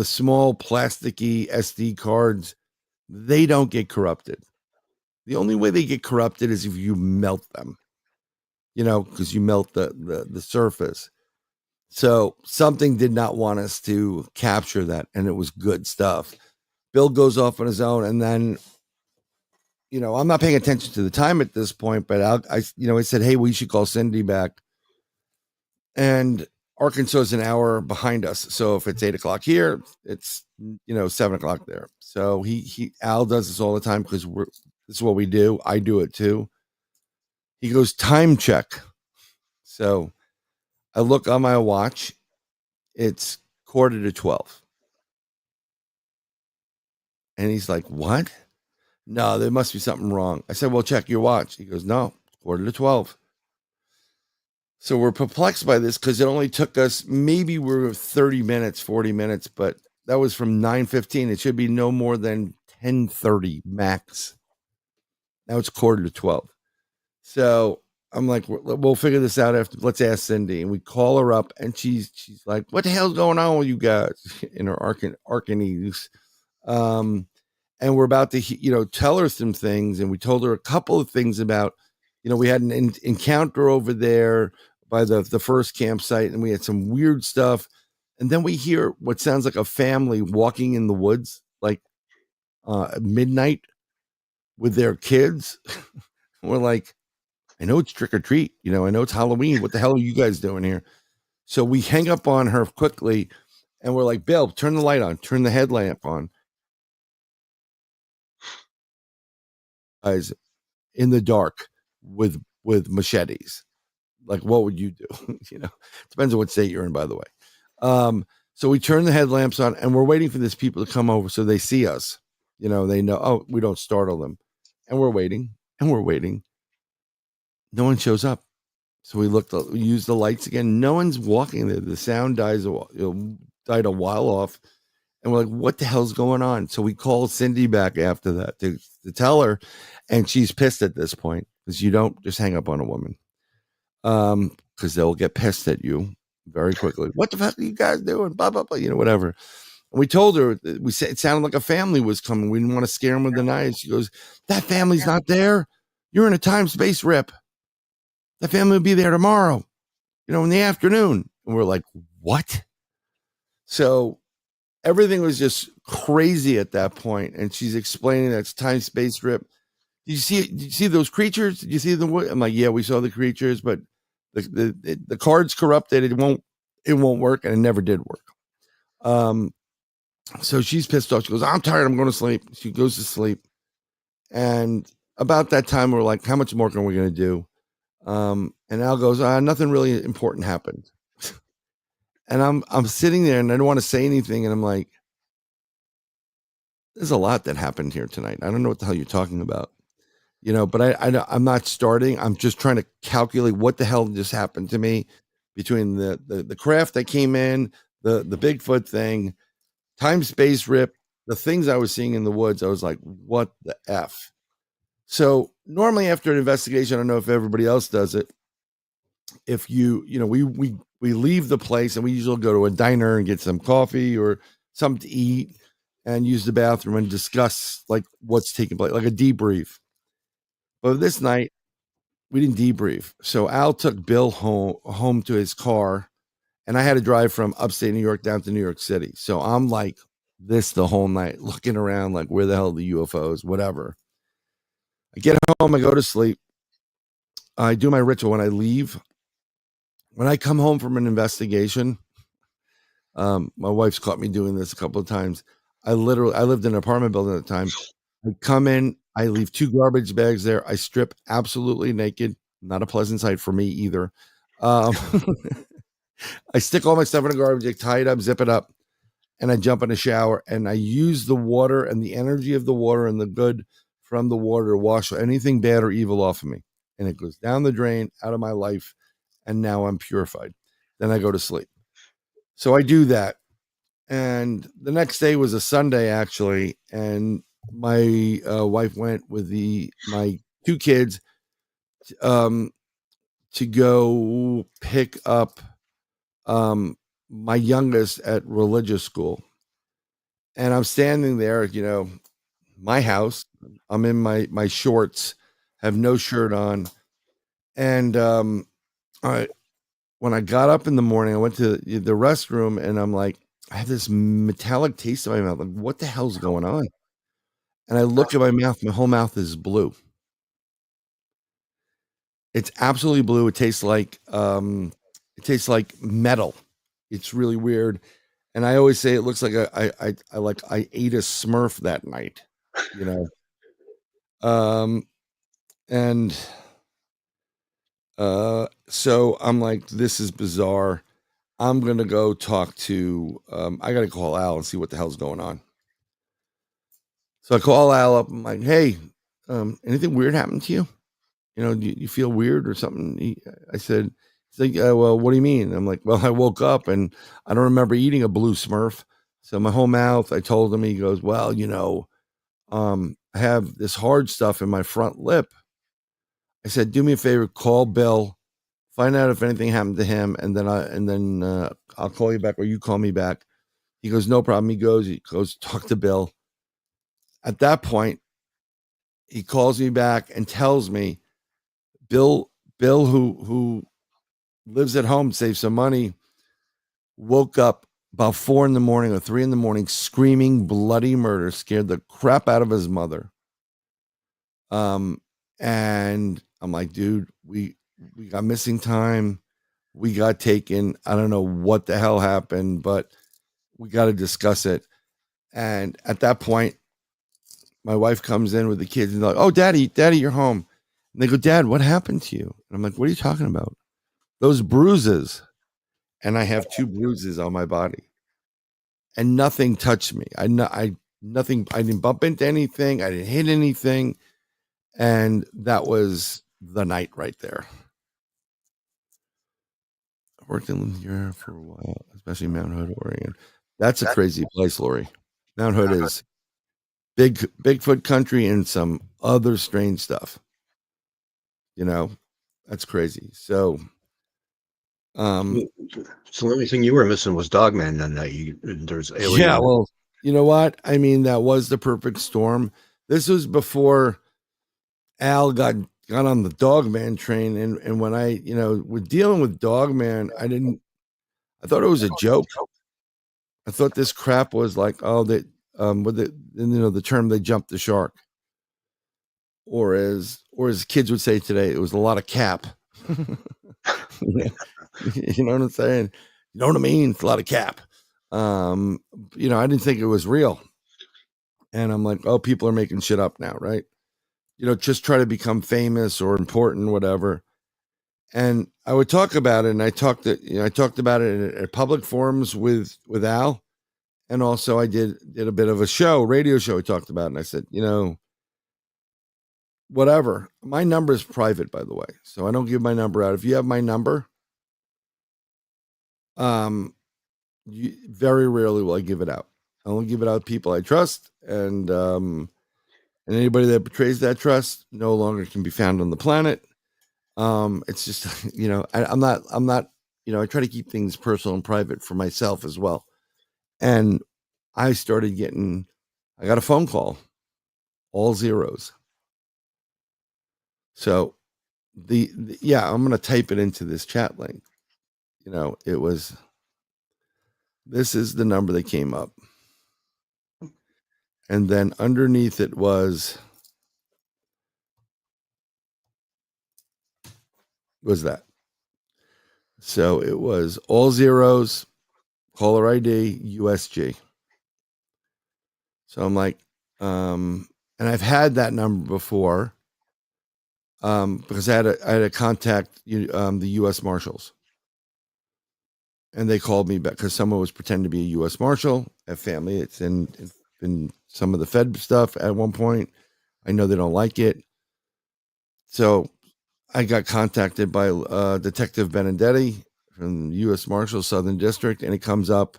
small plasticky SD cards. They don't get corrupted. The only way they get corrupted is if you melt them, because you melt the surface. So something did not want us to capture that, and it was good stuff. Bill goes off on his own, and then I'm not paying attention to the time at this point, but I said, hey, we should call Cindy back. And Arkansas is an hour behind us. So if it's 8 o'clock here, it's, 7 o'clock there. So Al does this all the time because this is what we do. I do it too. He goes, time check. So I look on my watch. It's 11:45. And he's like, what? No, there must be something wrong. I said, well, check your watch. He goes, no, 11:45. So we're perplexed by this because it only took us, maybe we're 30 minutes, 40 minutes, but that was from 9:15. It should be no more than 10:30 max. Now it's 11:45. So I'm like, we'll figure this out after. Let's ask Cindy. And we call her up, and she's like, what the hell's going on with you guys? In her Arkanese. And we're about to, tell her some things. And we told her a couple of things about, we had an encounter over there by the first campsite, and we had some weird stuff. And then we hear what sounds like a family walking in the woods, like at midnight with their kids. We're like, I know it's trick or treat. I know it's Halloween. What the hell are you guys doing here? So we hang up on her quickly, and we're like, Bill, turn the light on, turn the headlamp on. Guys in the dark with machetes. like, what would you do? Depends on what state you're in, by the way. So we turn the headlamps on and we're waiting for these people to come over so they see us. They know, oh, we don't startle them. And we're waiting and we're waiting. No one shows up. So we use the lights again. No one's walking there. The sound died a while off. And we're like, what the hell's going on? So we call Cindy back after that to tell her. And she's pissed at this point because you don't just hang up on a woman. Because they'll get pissed at you very quickly. What the fuck are you guys doing? Blah, blah, blah, whatever. And we told her, we said it sounded like a family was coming. We didn't want to scare them with the night. She goes, that family's not there. You're in a time-space rip. That family will be there tomorrow, in the afternoon. And we're like, what? So everything was just crazy at that point. And she's explaining that's time-space rip. Did you see those creatures? Did you see them? I'm like, yeah, we saw the creatures, but the card's corrupted. It won't work, and it never did work. So she's pissed off. She goes, I'm tired. I'm going to sleep. She goes to sleep. And about that time, we're like, how much more are we going to do? And Al goes, nothing really important happened. And I'm sitting there and I don't want to say anything. And I'm like, there's a lot that happened here tonight. I don't know what the hell you're talking about. But I'm not starting. I'm just trying to calculate what the hell just happened to me between the craft that came in, the Bigfoot thing, time-space rip, the things I was seeing in the woods. I was like, what the F? So normally after an investigation, I don't know if everybody else does it. If we leave the place and we usually go to a diner and get some coffee or something to eat and use the bathroom and discuss like what's taking place, like a debrief. But this night we didn't debrief. So Al took Bill home to his car, and I had to drive from upstate New York down to New York City. So I'm like this the whole night, looking around like, where the hell are the UFOs, whatever. I get home, I go to sleep. I do my ritual when I leave. When I come home from an investigation, my wife's caught me doing this a couple of times. I lived in an apartment building at the time. I come in, I leave 2 garbage bags there. I strip absolutely naked. Not a pleasant sight for me either. I stick all my stuff in a garbage bag, tie it up, zip it up, and I jump in a shower. And I use the water and the energy of the water and the good from the water to wash anything bad or evil off of me. And it goes down the drain, out of my life, and now I'm purified. Then I go to sleep. So I do that. And the next day was a Sunday, actually, and my wife went with my 2 kids to go pick up my youngest at religious school. And I'm standing there, my house. I'm in my shorts, have no shirt on. And when I got up in the morning, I went to the restroom and I'm like, I have this metallic taste in my mouth. Like, what the hell's going on? And I look at my mouth. My whole mouth is blue. It's absolutely blue. It tastes like metal. It's really weird. And I always say it looks like I ate a Smurf that night, So I'm like, this is bizarre. I'm going to go talk to, I got to call Al and see what the hell's going on. So I call Al up. I'm like, hey, anything weird happened to you? Do you feel weird or something? I said, he's like, well, what do you mean? I'm like, well, I woke up and I don't remember eating a blue Smurf. So my whole mouth, I told him. He goes, well, I have this hard stuff in my front lip. I said, do me a favor, call Bill, find out if anything happened to him, and then I'll call you back or you call me back. He goes, no problem. He goes talk to Bill. At that point, he calls me back and tells me, Bill, who lives at home, saves some money, woke up about 4 a.m. or 3 a.m, screaming bloody murder, scared the crap out of his mother. And I'm like, dude, we got missing time. We got taken. I don't know what the hell happened, but we got to discuss it. And at that point, my wife comes in with the kids and they're like, oh, daddy, you're home. And they go, Dad, what happened to you? And I'm like, what are you talking about? those bruises, and I have 2 bruises on my body, and nothing touched me. Nothing. I didn't bump into anything. I didn't hit anything, and that was the night right there. I worked in here for a while, especially Mount Hood, Oregon. That's a crazy place, Lori. Mount Hood is Bigfoot country and some other strange stuff. That's crazy. So, So the only thing you were missing was Dogman that night. There's alien. Yeah, well, you know what? I mean, that was the perfect storm. This was before Al got on the Dogman train, and when I, with dealing with Dogman, I thought it was a joke. I thought this crap was like, with the term they jumped the shark, or as kids would say today, it was a lot of cap. You know what I'm saying? You know what I mean? It's a lot of cap. I didn't think it was real. And I'm like, oh, people are making shit up now, right? Just try to become famous or important, whatever. And I would talk about it, and I talked about it at public forums with Al, and also I did a bit of a radio show. We talked about it, and I said, whatever. My number is private, by the way, so I don't give my number out. If you have my number, very rarely will I give it out. I only give it out to people I trust, and anybody that betrays that trust no longer can be found on the planet. It's just, I'm not, I try to keep things personal and private for myself as well. And I got a phone call, all zeros. So I'm going to type it into this chat link. This is the number that came up. And then underneath it was that. So it was all zeros, caller ID, USG. So I'm like, and I've had that number before, because I had to contact the U.S. Marshals, and they called me back because someone was pretending to be a U.S. Marshal. I have family. It's in some of the Fed stuff at one point. I know they don't like it, so I got contacted by Detective Benedetti from the U.S. Marshal Southern District, and it comes up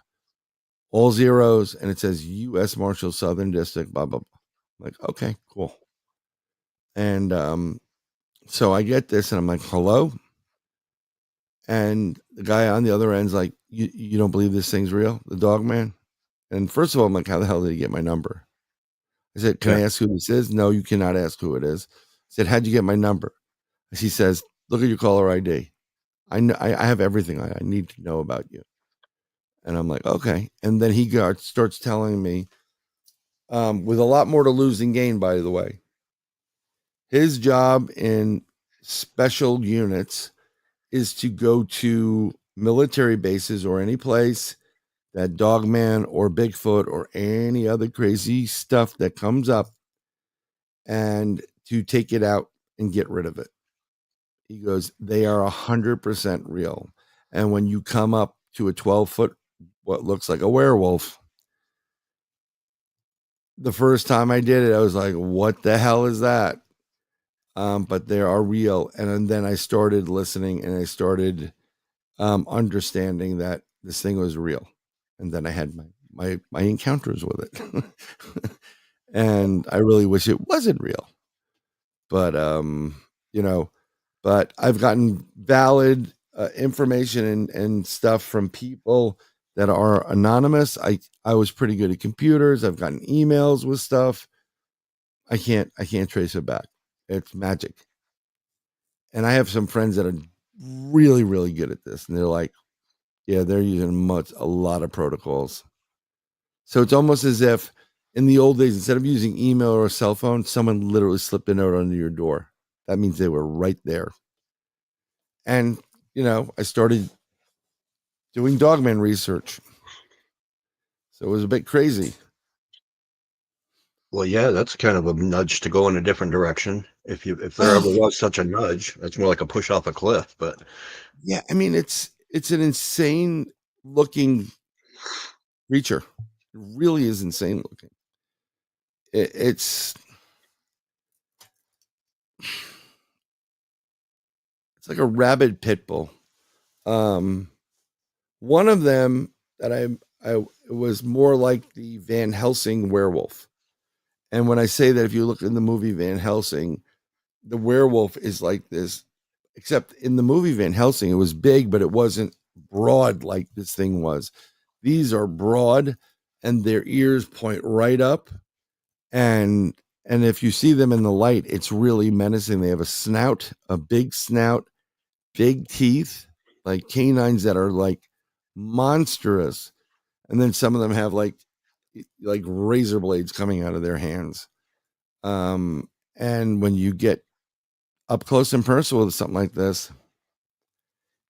all zeros, and it says U.S. Marshal Southern District, blah, blah, blah. I'm like, okay, cool. And so I get this, and I'm like, hello? And the guy on the other end's like, you don't believe this thing's real, the Dogman? And first of all, I'm like, how the hell did he get my number? I said, can I ask who this is? No, you cannot ask who it is. I said, how'd you get my number? He says, look at your caller ID. I know, I have everything I need to know about you. And I'm like, okay. And then he starts telling me, with a lot more to lose than gain, by the way, his job in special units is to go to military bases or any place that Dogman or Bigfoot or any other crazy stuff that comes up, and to take it out and get rid of it. He goes, they are 100% real. And when you come up to a 12-foot, what looks like a werewolf, the first time I did it, I was like, what the hell is that? But they are real. And then I started listening, and I started understanding that this thing was real. And then I had my encounters with it. And I really wish it wasn't real. But, but I've gotten valid information and stuff from people that are anonymous. I was pretty good at computers. I've gotten emails with stuff. I can't trace it back. It's magic. And I have some friends that are really, really good at this. And they're like, yeah, they're using a lot of protocols. So it's almost as if in the old days, instead of using email or a cell phone, someone literally slipped a note under your door. That means they were right there. And, I started doing Dogman research. So it was a bit crazy. Well, yeah, that's kind of a nudge to go in a different direction. If there ever was such a nudge, that's more like a push off a cliff. But yeah, I mean, it's an insane looking creature. It really is insane looking. It's like a rabid pit bull. One of them that I was more like the Van Helsing werewolf. And when I say that, if you look in the movie Van Helsing, the werewolf is like this, except in the movie Van Helsing, it was big, but it wasn't broad like this thing was. These are broad and their ears point right up. And if you see them in the light, it's really menacing. They have a snout, a big snout, big teeth, like canines that are like monstrous. And then some of them have like razor blades coming out of their hands. And when you get up close and personal with something like this,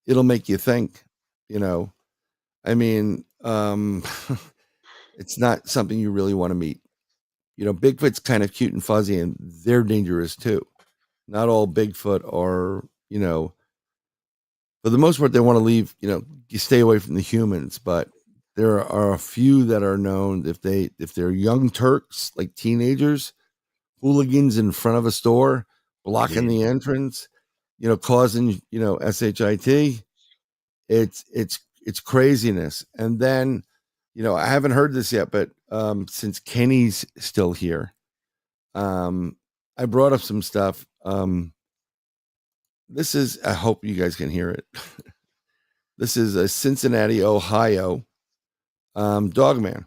it'll make you think, you know. I mean, it's not something you really want to meet. You know, Bigfoot's kind of cute and fuzzy, and they're dangerous too. Not all Bigfoot are, you know, for the most part, they want to leave, you know, you stay away from the humans, but there are a few that are known if they're young Turks, like teenagers, hooligans in front of a store, blocking the entrance, you know, causing, you know, shit. It's craziness. And then, you know, I haven't heard this yet, but since Kenny's still here, I brought up some stuff. This is, I hope you guys can hear it. This is a Cincinnati, Ohio Dogman.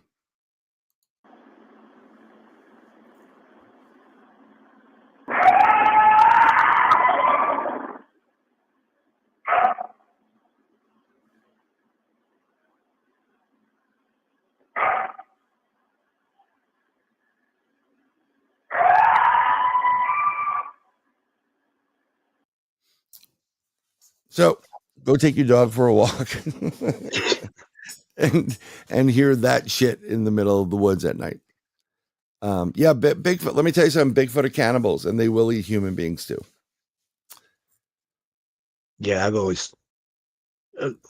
So go take your dog for a walk and hear that shit in the middle of the woods at night. Yeah, Bigfoot. Let me tell you something. Bigfoot are cannibals, and they will eat human beings too. yeah, I've always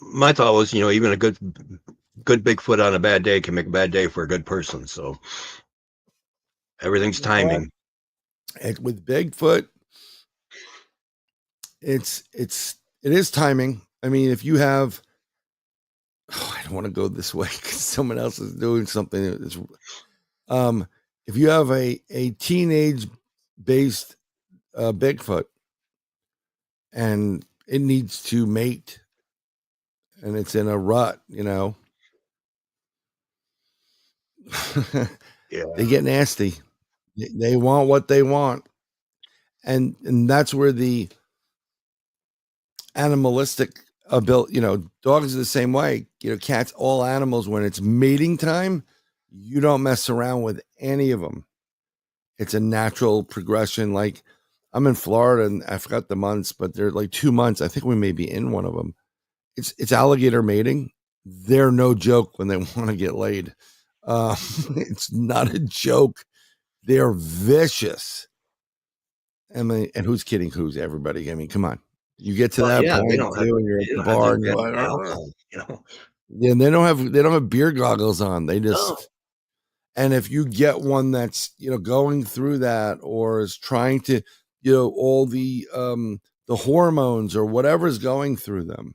my thought was, you know, even a good Bigfoot on a bad day can make a bad day for a good person. So everything's timing. And with Bigfoot, it is timing. I mean, if you have, I don't want to go this way because someone else is doing something. If you have a teenage based Bigfoot and it needs to mate and it's in a rut, you know, Yeah, they get nasty. They want what they want. And that's where the animalistic ability, you know, dogs are the same way. You know, cats, all animals, when it's mating time, you don't mess around with any of them. It's a natural progression. Like I'm in Florida and I forgot the months, but they're like 2 months. I think we may be in one of them. It's alligator mating. They're no joke when they want to get laid. It's not a joke. They're vicious. I mean, and who's kidding? Who's everybody? I mean, come on. You get to that yeah, point they don't have, too, and you're at they the don't have bar, to and you're get like, alcohol, you know. yeah, and they don't have beer goggles on. They just, and if you get one that's, you know, going through that or is trying to, you know, all the hormones or whatever's going through them,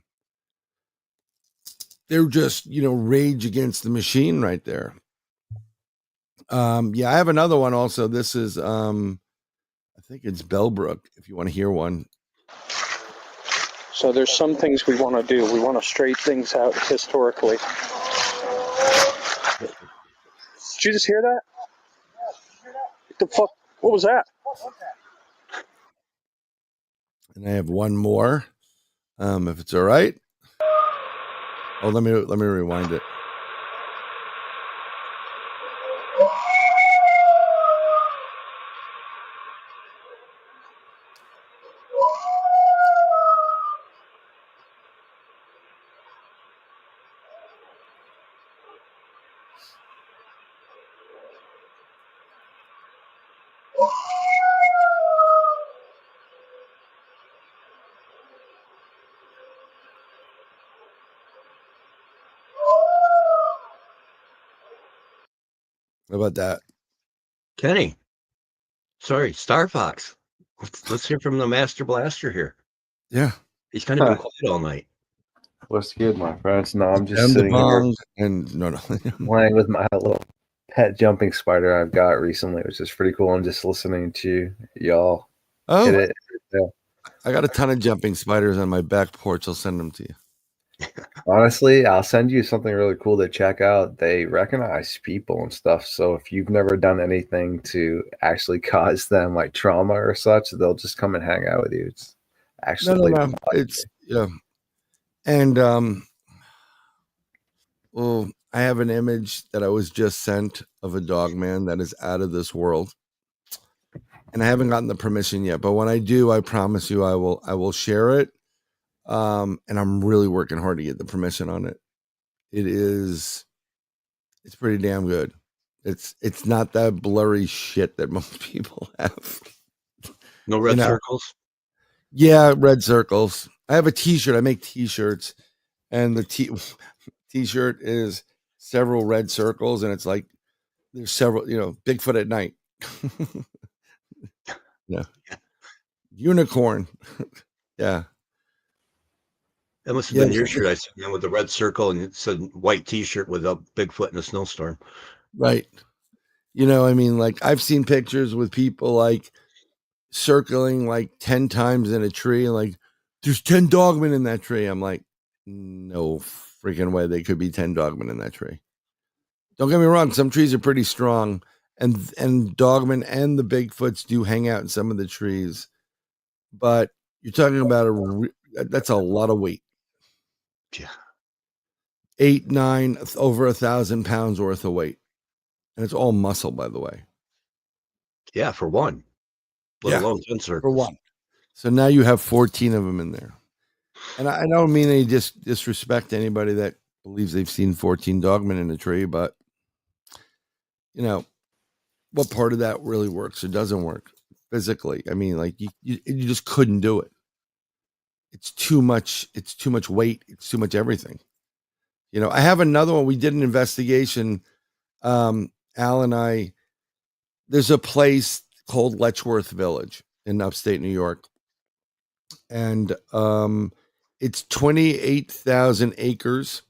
they're just, you know, rage against the machine right there. Yeah, I have another one also. This is I think it's Bellbrook, if you want to hear one. So there's some things we want to do. We want to straighten things out historically. Did you just hear that? What the fuck? What was that? And I have one more, if it's all right. Oh, let me rewind it. How about that? Kenny. Sorry, Star Fox. Let's hear from the Master Blaster here. Yeah. He's kind of been quiet all night. What's good, my friends? No, I'm just And the sitting here bong and no. playing with my little pet jumping spider I've got recently, which is pretty cool. I'm just listening to y'all hit Oh, it. Yeah. I got a ton of jumping spiders on my back porch. I'll send them to you. Honestly, I'll send you something really cool to check out. They recognize people and stuff. So if you've never done anything to actually cause them like trauma or such, they'll just come and hang out with you. It's actually No. It's yeah. And well, I have an image that I was just sent of a Dogman that is out of this world. And I haven't gotten the permission yet, but when I do, I promise you I will share it. And I'm really working hard to get the permission on it. It's pretty damn good. It's not that blurry shit that most people have. No red circles? Yeah, red circles. I have a t-shirt. I make t-shirts, and the t-shirt is several red circles, and it's like there's several, Bigfoot at night. Yeah. Unicorn. Yeah. That must have been your shirt I sent with the red circle, and it said white t-shirt with a Bigfoot in a snowstorm. Right. Like I've seen pictures with people like circling like 10 times in a tree and like there's 10 dogmen in that tree. I'm like, no freaking way they could be 10 dogmen in that tree. Don't get me wrong, some trees are pretty strong, and dogmen and the Bigfoots do hang out in some of the trees, but you're talking about that's a lot of weight. Yeah. 8, 9, over 1,000 pounds worth of weight. And it's all muscle, by the way. Yeah, for one. Let alone 10 circles. For one. So now you have 14 of them in there. And I don't mean any disrespect to anybody that believes they've seen 14 dogmen in a tree, but what part of that really works or doesn't work physically? I mean, like you just couldn't do it. It's too much weight. It's too much everything. I have another one. We did an investigation. Al and I, there's a place called Letchworth Village in upstate New York. And it's 28,000 acres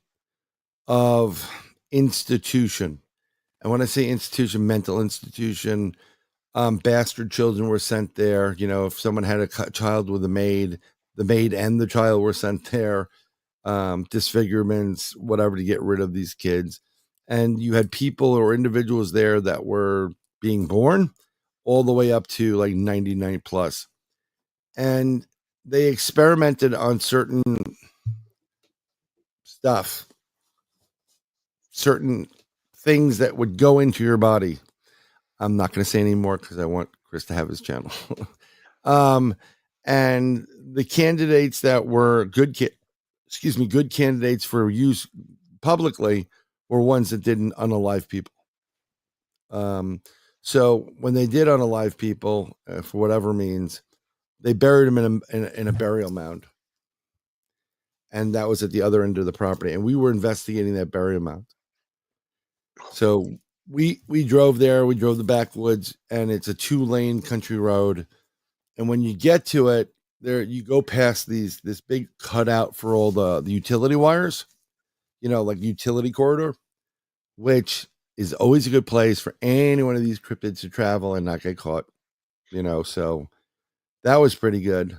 of institution. And when I say institution, mental institution, bastard children were sent there. If someone had a child with the maid and the child were sent there. Disfigurements, whatever, to get rid of these kids. And you had people or individuals there that were being born all the way up to like 99 plus. And they experimented on certain stuff, certain things that would go into your body. I'm not going to say any more because I want Chris to have his channel. And the candidates that were good candidates for use publicly were ones that didn't unalive people. So when they did unalive people, for whatever means, they buried them in a burial mound. And that was at the other end of the property. And we were investigating that burial mound. So we drove there, we drove the backwoods, and it's a 2-lane country road. And when you get to it, there you go past this big cutout for all the utility wires, like utility corridor, which is always a good place for any one of these cryptids to travel and not get caught, so that was pretty good.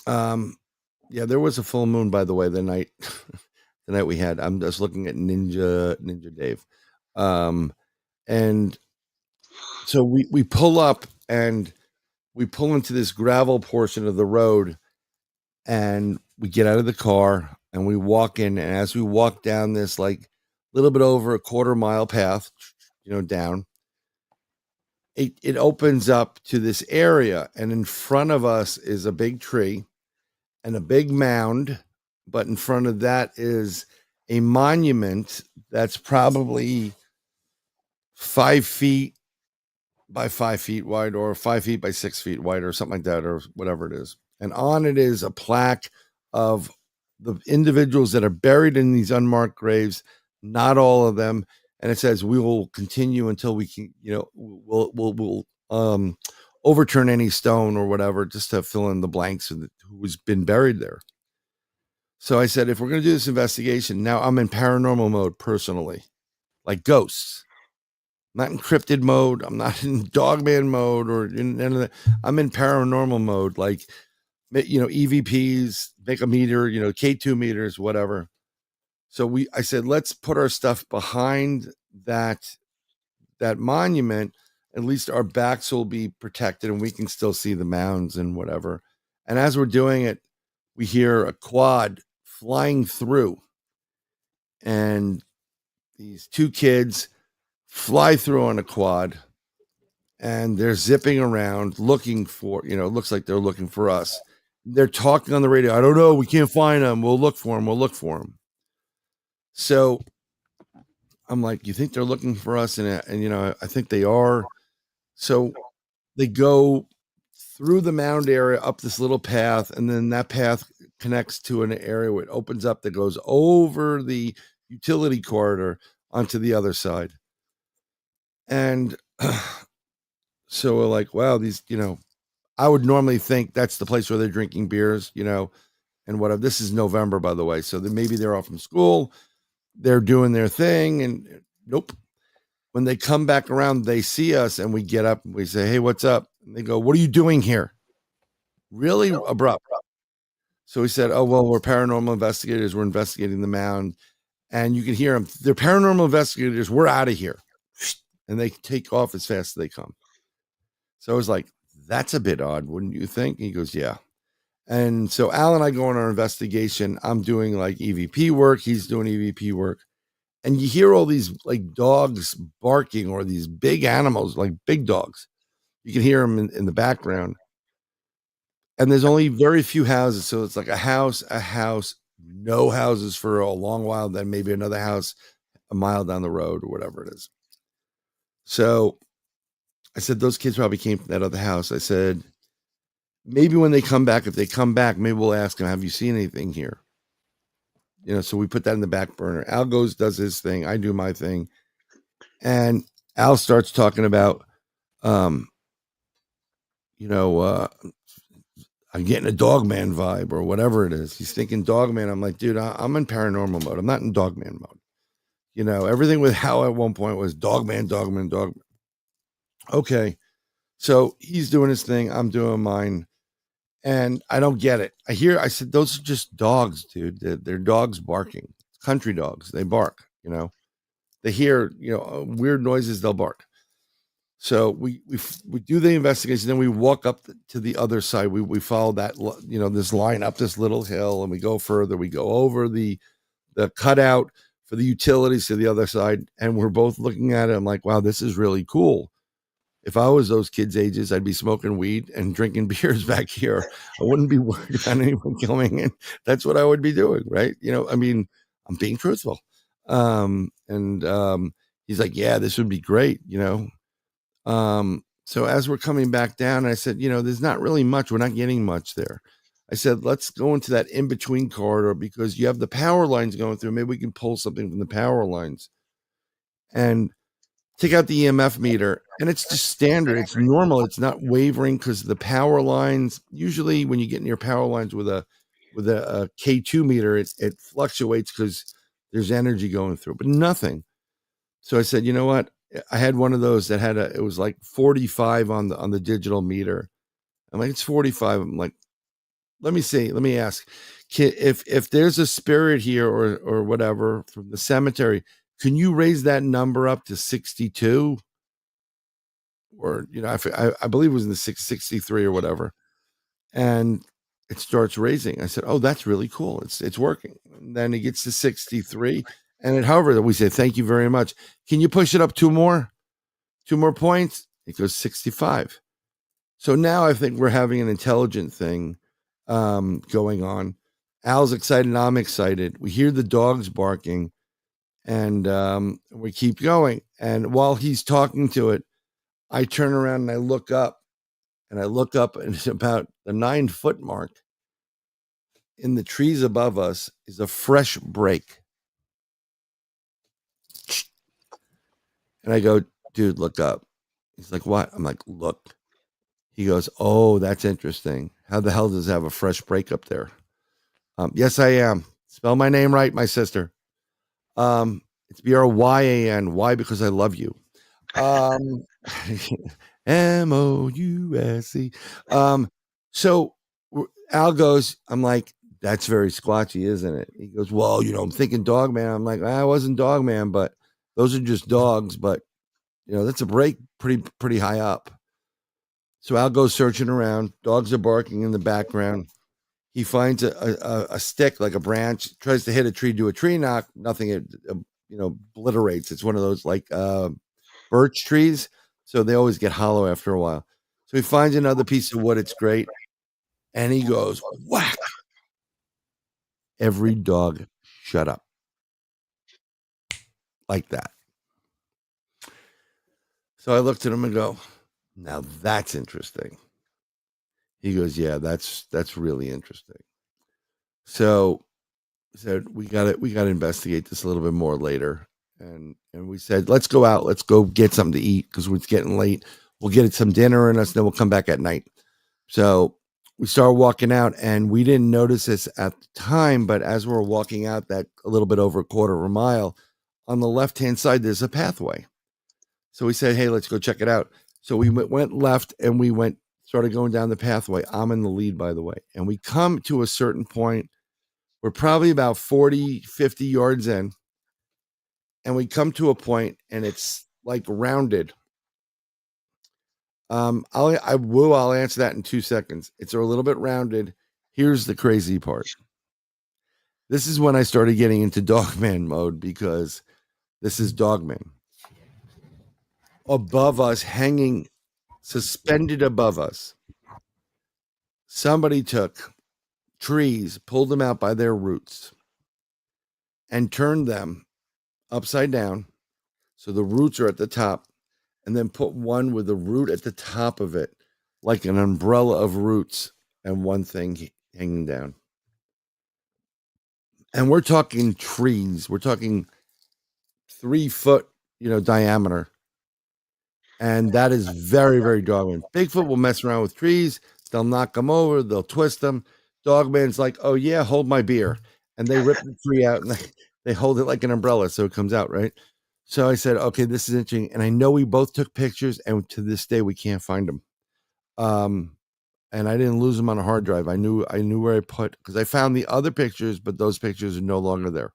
Yeah, there was a full moon, by the way, the night we had. I'm just looking at Ninja Dave. And so we pull up and we pull into this gravel portion of the road, and we get out of the car and we walk in. And as we walk down this like little bit over a quarter-mile path, down, it opens up to this area, and in front of us is a big tree and a big mound, but in front of that is a monument that's probably 5 feet by 5 feet wide, or 5 feet by 6 feet wide, or something like that, or whatever it is. And on it is a plaque of the individuals that are buried in these unmarked graves, not all of them. and it says we will continue until we can, we'll overturn any stone or whatever, just to fill in the blanks of who's been buried there. So I said, if we're going to do this investigation, now I'm in paranormal mode personally, like ghosts. I'm not in cryptid mode. I'm not in Dogman mode or in none of that. I'm in paranormal mode, like, EVPs, make a meter, K2 meters, whatever. So I said, let's put our stuff behind that monument. At least our backs will be protected and we can still see the mounds and whatever. And as we're doing it, we hear a quad flying through, and these two kids fly through on a quad, and they're zipping around looking for, it looks like they're looking for us. They're talking on the radio. I don't know. We can't find them. We'll look for them. We'll look for them. So I'm like, you think they're looking for us? And I think they are. So they go through the mound area up this little path, and then that path connects to an area where it opens up that goes over the utility corridor onto the other side. And so we're like, wow, these, I would normally think that's the place where they're drinking beers, and whatever. This is November, by the way. So maybe they're off from school. They're doing their thing, and nope. When they come back around, they see us, and we get up and we say, hey, what's up? And they go, what are you doing here? Really abrupt. So we said, oh, well, we're paranormal investigators. We're investigating the mound. And you can hear them. They're paranormal investigators. We're out of here. And they take off as fast as they come. So I was like, that's a bit odd, wouldn't you think? He goes, yeah. And so Al and I go on our investigation. I'm doing like EVP work. He's doing EVP work. And you hear all these like dogs barking, or these big animals, like big dogs. You can hear them in the background. And there's only very few houses. So it's like a house, no houses for a long while, then maybe another house a mile down the road or whatever it is. So I said, those kids probably came from that other house. I said, maybe when they come back, if they come back, maybe we'll ask them, have you seen anything here? So we put that in the back burner. Al does his thing. I do my thing. And Al starts talking about, I'm getting a Dogman vibe or whatever it is. He's thinking Dogman. I'm like, dude, I'm in paranormal mode. I'm not in Dogman mode. Everything with Hal at one point was Dogman. Okay. So he's doing his thing. I'm doing mine. And I don't get it. I said, those are just dogs, dude. They're dogs barking. Country dogs. They bark, They hear, weird noises, they'll bark. So we do the investigation. Then we walk up to the other side. We follow that, this line up this little hill, and we go further. We go over the cutout for the utilities to the other side. And we're both looking at it. I'm like, wow, this is really cool. If I was those kids' ages, I'd be smoking weed and drinking beers back here. I wouldn't be worried about anyone coming in. That's what I would be doing, right? I'm being truthful. He's like, yeah, this would be great, So as we're coming back down, I said, there's not really much. We're not getting much there. I said, let's go into that in-between corridor, because you have the power lines going through. Maybe we can pull something from the power lines. And take out the EMF meter, and it's just standard. It's normal. It's not wavering, because the power lines, usually when you get near power lines with a K2 meter, it fluctuates because there's energy going through, but nothing. So I said, you know what? I had one of those that had it was like 45 on the digital meter. I'm like, it's 45. I'm like, let me ask, if there's a spirit here or whatever from the cemetery, can you raise that number up to 62? Or, I believe it was in the 663 or whatever. And it starts raising. I said, oh, that's really cool. It's working. And then it gets to 63. And it hovers. We say, thank you very much. Can you push it up two more points? It goes 65. So now I think we're having an intelligent thing going on. Al's excited. I'm excited. We hear the dogs barking. And we keep going. And while he's talking to it, I turn around and I look up, and it's about the 9-foot mark. In the trees above us is a fresh break. And I go, dude, look up. He's like, what? I'm like, look. He goes, oh, that's interesting. How the hell does it have a fresh break up there? Yes, I am. Spell my name right, my sister. It's Bryan. Why? Because I love you. Mousc. So Al goes, I'm like, that's very squatchy, isn't it? He goes, well, I'm thinking Dogman. I'm like, I wasn't Dogman, but those are just dogs. But that's a break pretty high up. So Al goes searching around. Dogs are barking in the background. He finds a stick, like a branch, tries to hit a tree, do a tree knock. Nothing, it obliterates. It's one of those like birch trees. So they always get hollow after a while. So he finds another piece of wood. It's great. And he goes, whack. Every dog shut up. Like that. So I looked at him and go, now that's interesting. He goes, yeah, that's really interesting. So said we got to investigate this a little bit more later. And we said, let's go out. Let's go get something to eat because it's getting late. We'll get some dinner in us, and then we'll come back at night. So we started walking out, and we didn't notice this at the time, but as we're walking out that a little bit over a quarter of a mile, on the left-hand side, there's a pathway. So we said, hey, let's go check it out. So we went left, and we started going down the pathway. I'm in the lead, by the way. And we come to a certain point. We're probably about 40, 50 yards in. And we come to a point, and it's like rounded. I'll answer that in 2 seconds. It's a little bit rounded. Here's the crazy part. This is when I started getting into Dogman mode because this is Dogman. Above us, hanging, suspended above us, somebody took trees, pulled them out by their roots, and turned them upside down. So the roots are at the top. And then put one with the root at the top of it, like an umbrella of roots, and one thing hanging down. And we're talking trees. We're talking 3 foot, diameter. And that is very, very Dogman. Bigfoot will mess around with trees. They'll knock them over. They'll twist them. Dogman's like, oh, yeah, hold my beer. And they rip the tree out, and they hold it like an umbrella so it comes out, right? So I said, okay, this is interesting. And I know we both took pictures, and to this day, we can't find them. And I didn't lose them on a hard drive. I knew where I put, because I found the other pictures, but those pictures are no longer there.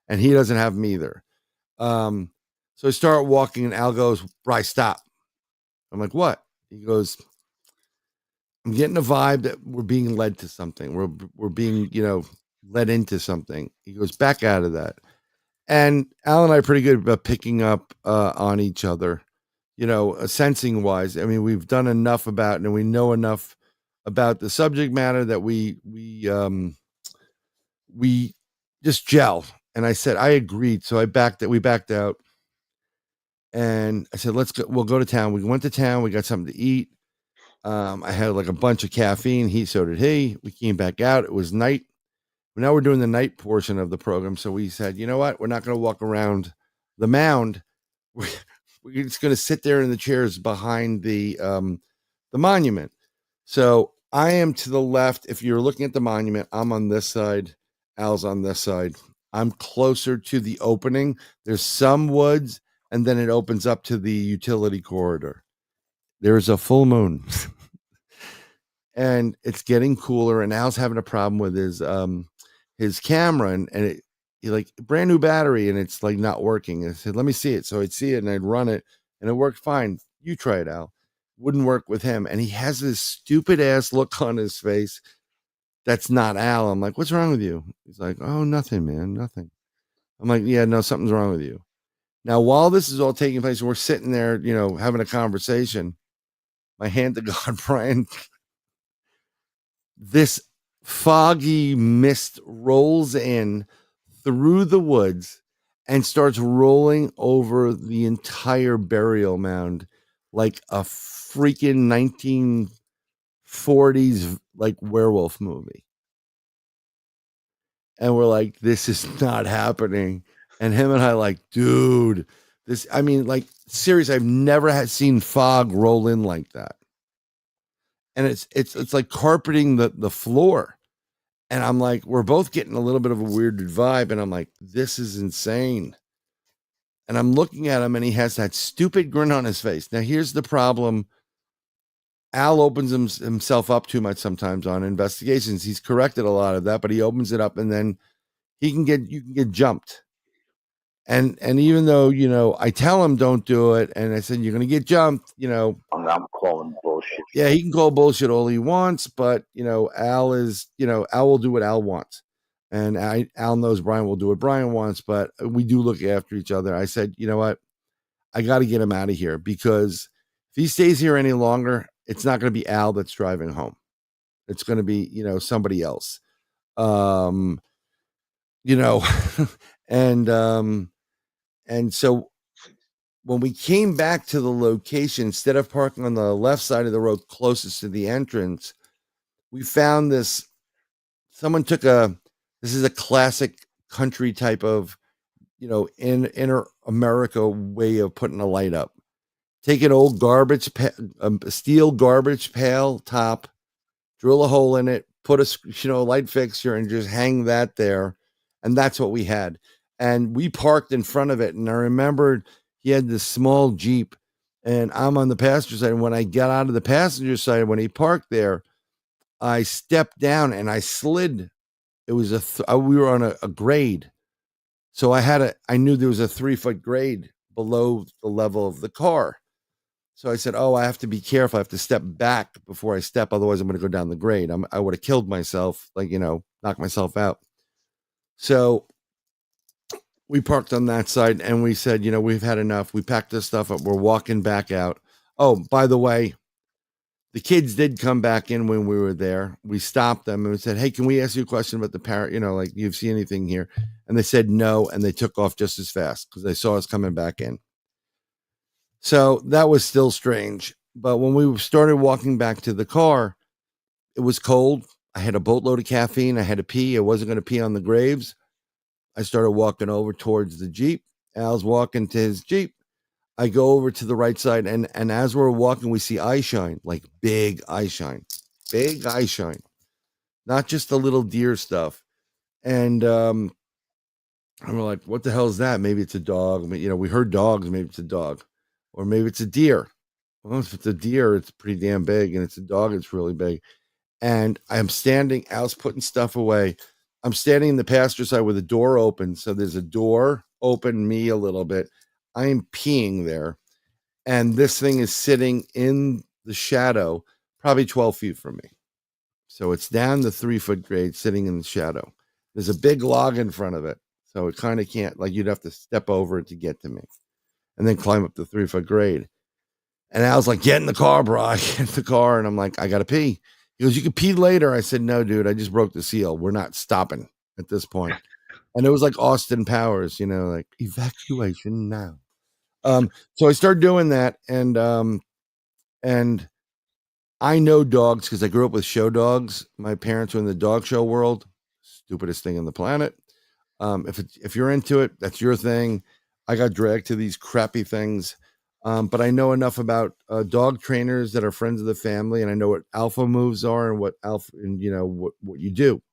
And he doesn't have them either. So I start walking, and Al goes, Bri, stop. I'm like, what? He goes, I'm getting a vibe that we're being led to something. We're being, led into something. He goes, back out of that. And Al and I are pretty good about picking up on each other, sensing wise. I mean, we've done enough about it, and we know enough about the subject matter that we just gel. And I said, I agreed. So we backed out. And I said, we'll go to town. We went to town. We got something to eat. I had like a bunch of caffeine. So did he. We came back out. It was night. Now we're doing the night portion of the program. So we said, you know what? We're not going to walk around the mound. We're just going to sit there in the chairs behind the monument. So I am to the left. If you're looking at the monument, I'm on this side. Al's on this side. I'm closer to the opening. There's some woods, and then it opens up to the utility corridor. There's a full moon. And it's getting cooler, and Al's having a problem with his camera, and he like brand new battery, and it's like not working. I said, let me see it. So I'd see it, and I'd run it, and it worked fine. You try it, Al. Wouldn't work with him. And he has this stupid ass look on his face. That's not Al. I'm like, what's wrong with you? He's like, oh, nothing, man, nothing. I'm like, yeah, no, something's wrong with you. Now, while this is all taking place, we're sitting there, having a conversation. My hand to God, Brian, this foggy mist rolls in through the woods and starts rolling over the entire burial mound like a freaking 1940s like werewolf movie. And we're like, this is not happening. And him and I like, dude, This, I mean, like, serious. I've never seen fog roll in like that. And it's like carpeting the floor. And I'm like, we're both getting a little bit of a weird vibe. And I'm like, this is insane. And I'm looking at him and he has that stupid grin on his face. Now, here's the problem. Al opens himself up too much sometimes on investigations. He's corrected a lot of that, but he opens it up and then you can get jumped. And even though, you know, I tell him don't do it. And I said, you're going to get jumped, you know. I'm calling bullshit. Yeah, he can call bullshit all he wants, but, you know, Al will do what Al wants. And Al knows Brian will do what Brian wants, but we do look after each other. I said, you know what? I got to get him out of here because if he stays here any longer, it's not going to be Al that's driving home. It's going to be, you know, somebody else. You know, and so when we came back to the location, instead of parking on the left side of the road closest to the entrance, we found this. Someone took this is a classic country type of, you know, inner America way of putting a light up. Take an old steel garbage pail top, drill a hole in it, put a light fixture, and just hang that there. And that's what we had. And we parked in front of it. And I remembered he had this small Jeep and I'm on the passenger side. And when I got out of the passenger side, when he parked there, I stepped down and I slid. It was we were on a grade. So I knew there was a 3-foot grade below the level of the car. So I said, I have to be careful. I have to step back before I step. Otherwise I'm going to go down the grade. I would have killed myself, like, you know, knocked myself out. So we parked on that side and we said, you know, we've had enough. We packed this stuff up. We're walking back out. Oh, by the way, the kids did come back in when we were there. We stopped them and we said, hey, can we ask you a question about the parrot? You know, like, you see anything here? And they said no. And they took off just as fast because they saw us coming back in. So that was still strange. But when we started walking back to the car, it was cold. I had a boatload of caffeine. I had to pee. I wasn't going to pee on the graves. I started walking over towards the Jeep. Al's walking to his Jeep. I go over to the right side, and as we're walking, we see eye shine, like big eye shine, not just the little deer stuff. And we're like, what the hell is that? Maybe it's a dog. You know, we heard dogs. Maybe it's a dog, or maybe it's a deer. Well, if it's a deer, it's pretty damn big, and it's a dog, it's really big. And I'm standing. Al's putting stuff away. I'm standing in the passenger side with the door open. So there's a door open, me a little bit. I am peeing there. And this thing is sitting in the shadow, probably 12 feet from me. So it's down the 3-foot grade, sitting in the shadow. There's a big log in front of it. So it kind of can't, like, you'd have to step over it to get to me and then climb up the 3-foot grade. And Al's like, get in the car, bro. I get in the car. And I'm like, I got to pee. He goes, you can pee later. I said, no, dude, I just broke the seal. We're not stopping at this point. And it was like Austin Powers, you know, like evacuation now. So I started doing that. And I know dogs because I grew up with show dogs. My parents were in the dog show world. Stupidest thing on the planet. If you're into it, that's your thing. I got dragged to these crappy things. But I know enough about dog trainers that are friends of the family, and I know what alpha moves are and what you do.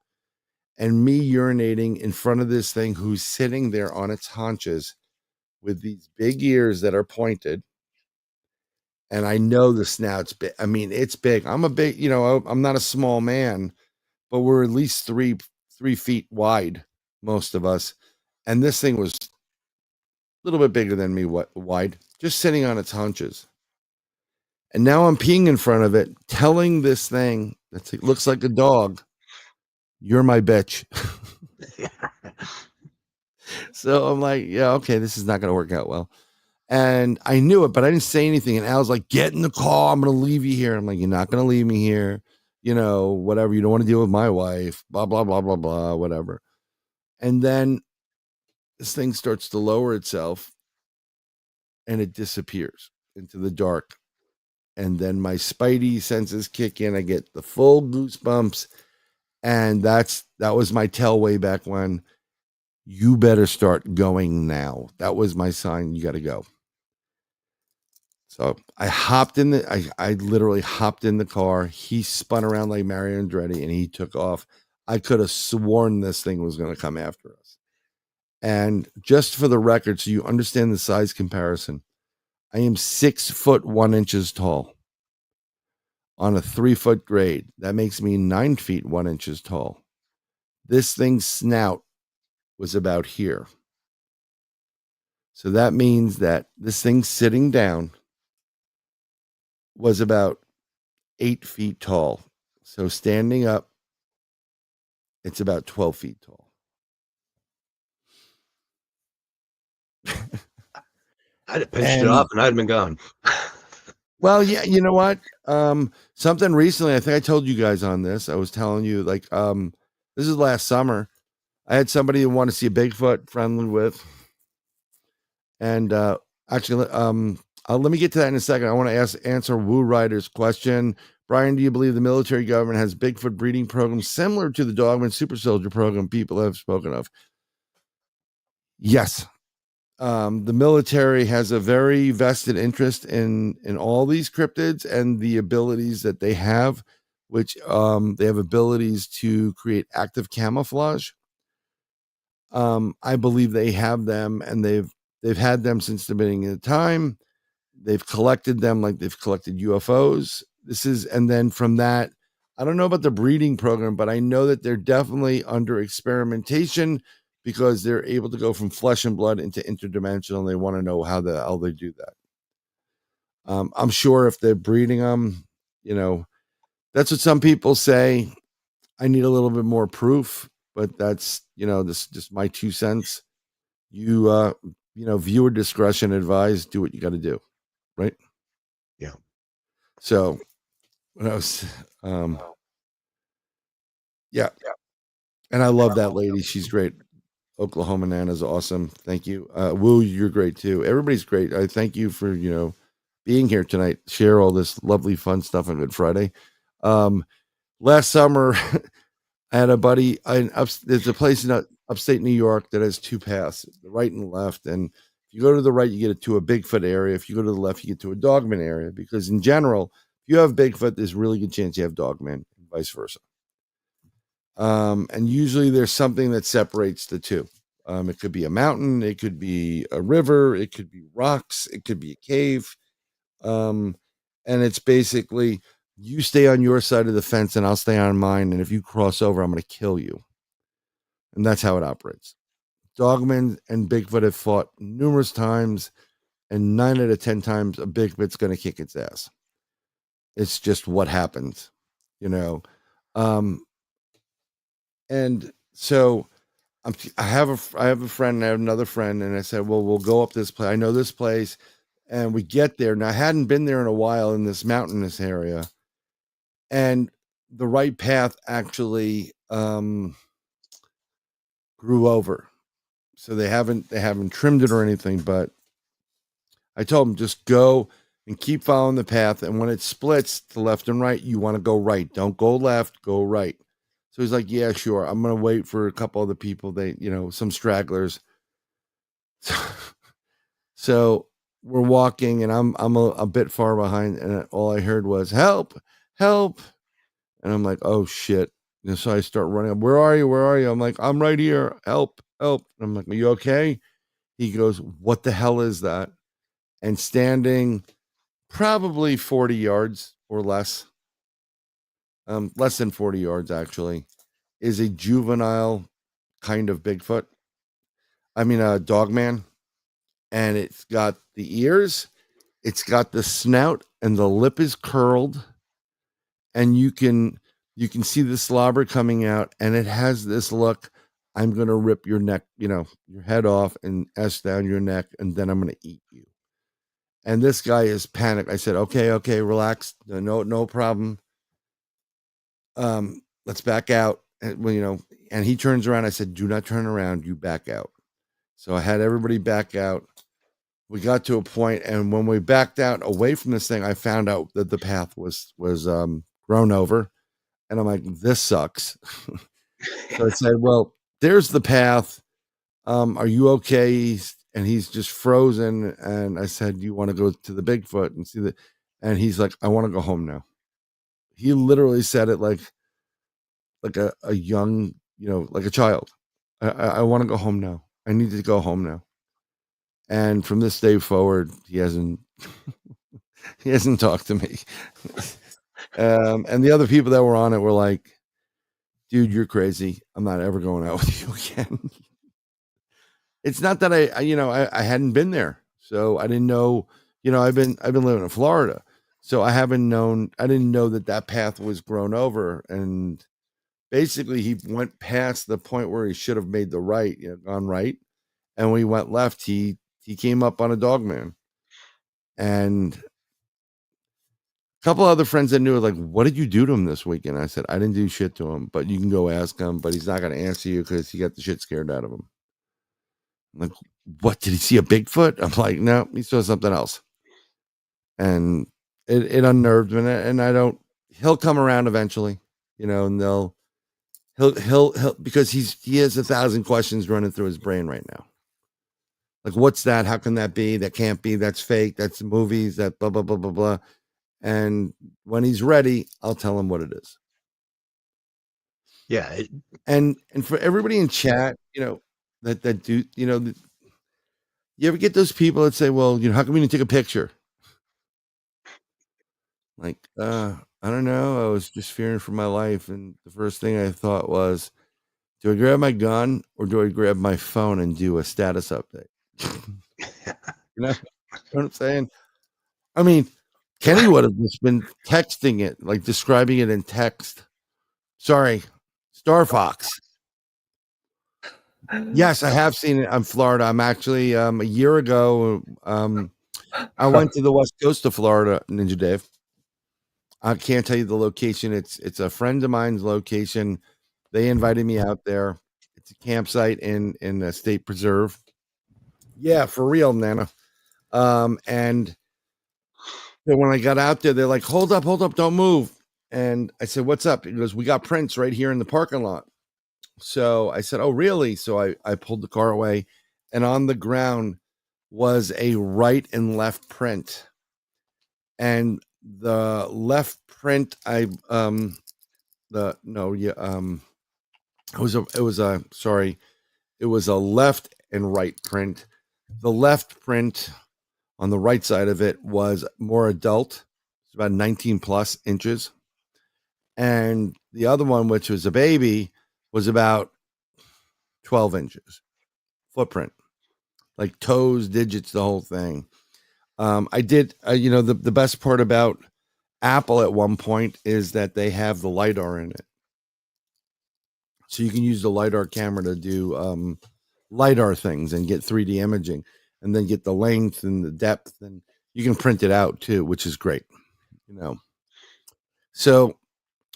And me urinating in front of this thing who's sitting there on its haunches with these big ears that are pointed. And I know the snout's big. I mean, it's big. I'm a big, you know, I'm not a small man, but we're at least 3 feet wide, most of us. And this thing was a little bit bigger than me wide, just sitting on its haunches. And now I'm peeing in front of it, telling this thing that looks like a dog, you're my bitch. So I'm like, yeah, okay, this is not going to work out well. And I knew it, but I didn't say anything. And Al's like, get in the car. I'm going to leave you here. I'm like, you're not going to leave me here. You know, whatever. You don't want to deal with my wife, blah, blah, blah, blah, blah, whatever. And then this thing starts to lower itself and it disappears into the dark. And then my spidey senses kick in. I get the full goosebumps. And that was my tell way back when. you better start going now. That was my sign. You got to go. So I hopped in I literally hopped in the car. He spun around like Mario Andretti and he took off. I could have sworn this thing was going to come after us. And just for the record, so you understand the size comparison, I am 6'1" tall on a 3-foot grade. That makes me 9 feet 1 inches tall. This thing's snout was about here. So that means that this thing sitting down was about 8 feet tall. So standing up, it's about 12 feet tall. I'd have pinched it up and I'd have been gone. Well, yeah, you know what? Something recently, I think I told you guys on this. I was telling you, like, this is last summer. I had somebody who wanted to see a Bigfoot friendly with. And actually, let me get to that in a second. I want to answer Woo Rider's question. Brian, do you believe the military government has Bigfoot breeding programs similar to the Dogman Super Soldier program people have spoken of? Yes. The military has a very vested interest in all these cryptids and the abilities that they have, which they have abilities to create active camouflage. I believe they have them, and they've had them since the beginning of time. They've collected them like they've collected UFOs. And then from that, I don't know about the breeding program, but I know that they're definitely under experimentation because they're able to go from flesh and blood into interdimensional. And they want to know how the hell they do that. I'm sure if they're breeding them, that's what some people say. I need a little bit more proof, but that's, this just my 2 cents. You, viewer discretion advised, do what you got to do. Right. Yeah. So when I was, yeah. And I love that lady. She's great. Oklahoma Nana's awesome. Thank you. Woo, you're great too. Everybody's great. I thank you for, being here tonight. Share all this lovely fun stuff on Good Friday. Last summer, I had a buddy. There's a place in upstate New York that has 2 paths, the right and the left. And if you go to the right, you get to a Bigfoot area. If you go to the left, you get to a Dogman area. Because in general, if you have Bigfoot, there's a really good chance you have Dogman, and vice versa. And usually there's something that separates the two. It could be a mountain, it could be a river, it could be rocks, it could be a cave. And it's basically you stay on your side of the fence and I'll stay on mine. And if you cross over, I'm going to kill you. And that's how it operates. Dogman and Bigfoot have fought numerous times, and 9 out of 10 times a Bigfoot's going to kick its ass. It's just what happens, and so I have a friend, and I have another friend, and I said, well, we'll go up this place. I know this place. And we get there. Now, I hadn't been there in a while in this mountainous area. And the right path actually grew over. So they haven't trimmed it or anything, but I told them just go and keep following the path. And when it splits to left and right, you want to go right. Don't go left, go right. So he's like, yeah, sure. I'm going to wait for a couple other people. Some stragglers. So we're walking and I'm a bit far behind, and all I heard was help. And I'm like, oh shit. And so I start running. Where are you? I'm like, I'm right here. Help. And I'm like, are you okay? He goes, what the hell is that? And standing probably 40 yards or less, less than 40 yards actually, is a juvenile kind of Bigfoot. I mean, a Dogman. And it's got the ears, it's got the snout, and the lip is curled, and you can see the slobber coming out, and it has this look. I'm gonna rip your neck, your head off, and S down your neck, and then I'm gonna eat you. And this guy is panicked. I said, okay, relax, no problem. Let's back out. And, and he turns around. I said, do not turn around. You back out. So I had everybody back out. We got to a point, and when we backed out away from this thing, I found out that the path was grown over, and I'm like, this sucks. So I said, well, there's the path. Are you okay? And he's just frozen. And I said, you want to go to the Bigfoot and see the, and he's like, I want to go home now. He literally said it like a young, like a child. I want to go home now. I need to go home now. And from this day forward, he hasn't talked to me. And the other people that were on it were like, dude, you're crazy. I'm not ever going out with you again. It's not that I hadn't been there. So I didn't know, I've been living in Florida. So I didn't know that path was grown over. And basically he went past the point where he should have made the right, gone right. And when he went left, he came up on a Dogman. And a couple other friends that knew, like, what did you do to him this weekend? I said, I didn't do shit to him, but you can go ask him, but he's not going to answer you because he got the shit scared out of him. I'm like, what, did he see a Bigfoot? I'm like, no, he saw something else. And it unnerved me. And he'll come around eventually, and he'll because he has 1,000 questions running through his brain right now. Like, what's that? How can that be? That can't be. That's fake. That's movies. That blah, blah, blah, blah, blah. And when he's ready, I'll tell him what it is. Yeah. And for everybody in chat, that do, you ever get those people that say, well, how come we didn't take a picture? Like, I don't know. I was just fearing for my life. And the first thing I thought was, do I grab my gun or do I grab my phone and do a status update? You know what I'm saying? I mean, Kenny would have just been texting it, like describing it in text. Sorry, Star Fox. Yes, I have seen it. I'm Florida. I'm actually a year ago. I went to the west coast of Florida, Ninja Dave. I can't tell you the location. It's a friend of mine's location. They invited me out there. It's a campsite in a state preserve. Yeah, for real, Nana. And when I got out there, they're like, hold up, don't move. And I said, what's up? He goes, we got prints right here in the parking lot. So I said, oh, really? So I pulled the car away, and on the ground was a right and left print. And the left print, it was a left and right print. The left print on the right side of it was more adult. It's about 19 plus inches. And the other one, which was a baby, was about 12 inches footprint, like toes, digits, the whole thing. I did, the best part about Apple at one point is that they have the LiDAR in it. So you can use the LiDAR camera to do LiDAR things and get 3D imaging, and then get the length and the depth, and you can print it out too, which is great, So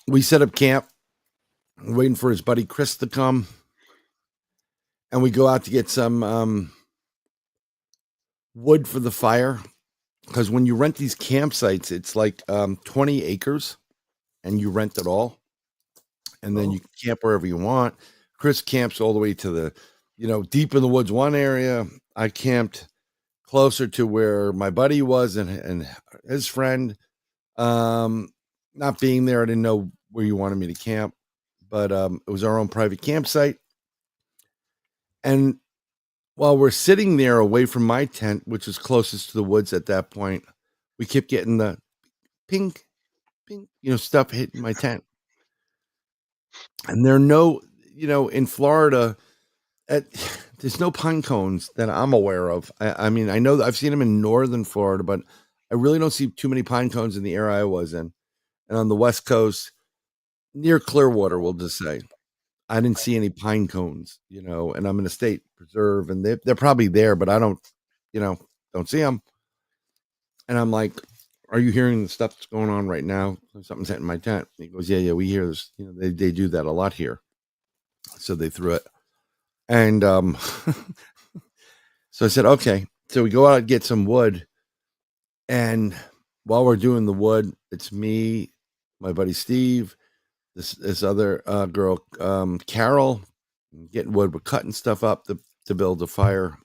we set up camp, waiting for his buddy Chris to come, and we go out to get some wood for the fire. Because when you rent these campsites, it's like 20 acres, and you rent it all, and then you can camp wherever you want. Chris camps all the way to the, deep in the woods one area. I camped closer to where my buddy was and his friend. Not being there, I didn't know where you wanted me to camp, but it was our own private campsite. And while we're sitting there away from my tent, which was closest to the woods at that point, we kept getting the ping, ping, stuff hitting my tent. And there are no, in Florida, there's no pine cones that I'm aware of. I mean, I know that I've seen them in northern Florida, but I really don't see too many pine cones in the area I was in. And on the West Coast, near Clearwater, we'll just say, I didn't see any pine cones, and I'm in a state preserve, and they're probably there, but I don't see them. And I'm like, are you hearing the stuff that's going on right now? Something's hitting my tent. He goes, yeah, we hear this. They do that a lot here. So they threw it. And so I said, okay. So we go out and get some wood. And while we're doing the wood, it's me, my buddy Steve, this other girl, Carol, getting wood. We're cutting stuff up. to build a fire.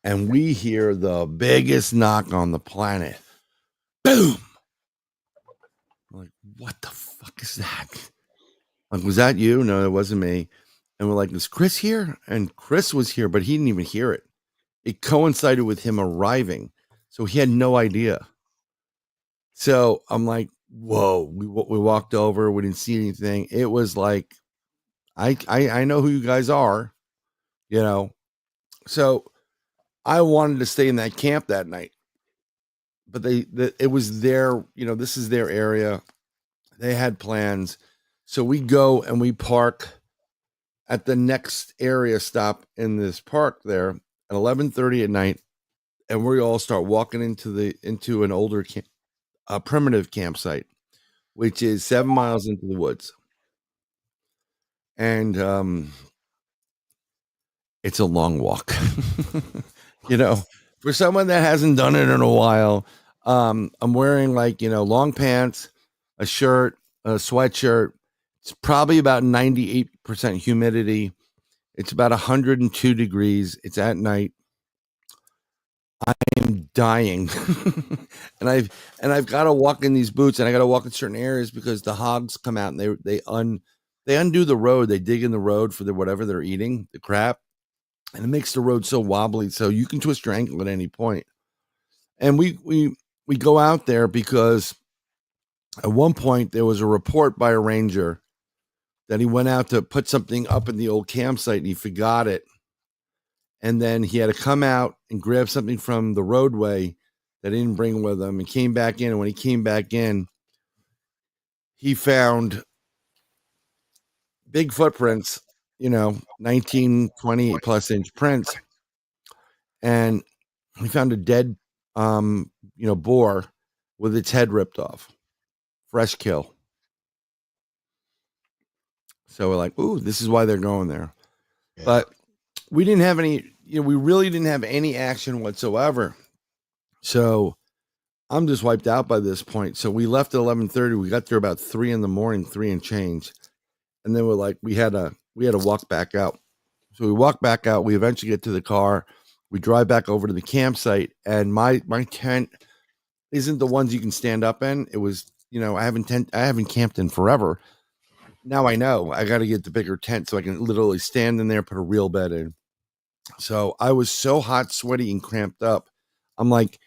And we hear the biggest knock on the planet. Boom! I'm like, what the fuck is that? Like, was that you? No, it wasn't me. And we're like, is Chris here? And Chris was here, but he didn't even hear it. It coincided with him arriving. So he had no idea. So I'm like, whoa. We walked over. We didn't see anything. It was like, I know who you guys are, you know. So I wanted to stay in that camp that night. But it was their, you know, this is their area. They had plans. So we go and we park at the next area stop in this park there at 11:30 at night. And we all start walking into an older primitive campsite, which is 7 miles into the woods. And it's a long walk. You know, for someone that hasn't done it in a while. I'm wearing, like, you know, long pants, a shirt, a sweatshirt. It's probably about 98% humidity. It's about 102 degrees. It's at night. I am dying. and I've got to walk in these boots, and I got to walk in certain areas because the hogs come out and they undo the road. They dig in the road for whatever they're eating, the crap. And it makes the road so wobbly, so you can twist your ankle at any point. And we go out there because at one point there was a report by a ranger that he went out to put something up in the old campsite and he forgot it. And then he had to come out and grab something from the roadway that he didn't bring with him and came back in. And when he came back in, he found big footprints, you know, 19, 20 plus inch prints. And he found a dead, boar with its head ripped off. Fresh kill. So we're like, ooh, this is why they're going there. Yeah. But we didn't have any, we really didn't have any action whatsoever. So I'm just wiped out by this point. So we left at 11:30. We got there about 3 a.m, 3 and change. And then we're like, we had to walk back out. So we walk back out. We eventually get to the car. We drive back over to the campsite, and my tent isn't the ones you can stand up in. It was, I haven't camped in forever. Now I know I got to get the bigger tent so I can literally stand in there, put a real bed in. So I was so hot, sweaty, and cramped up. I'm like,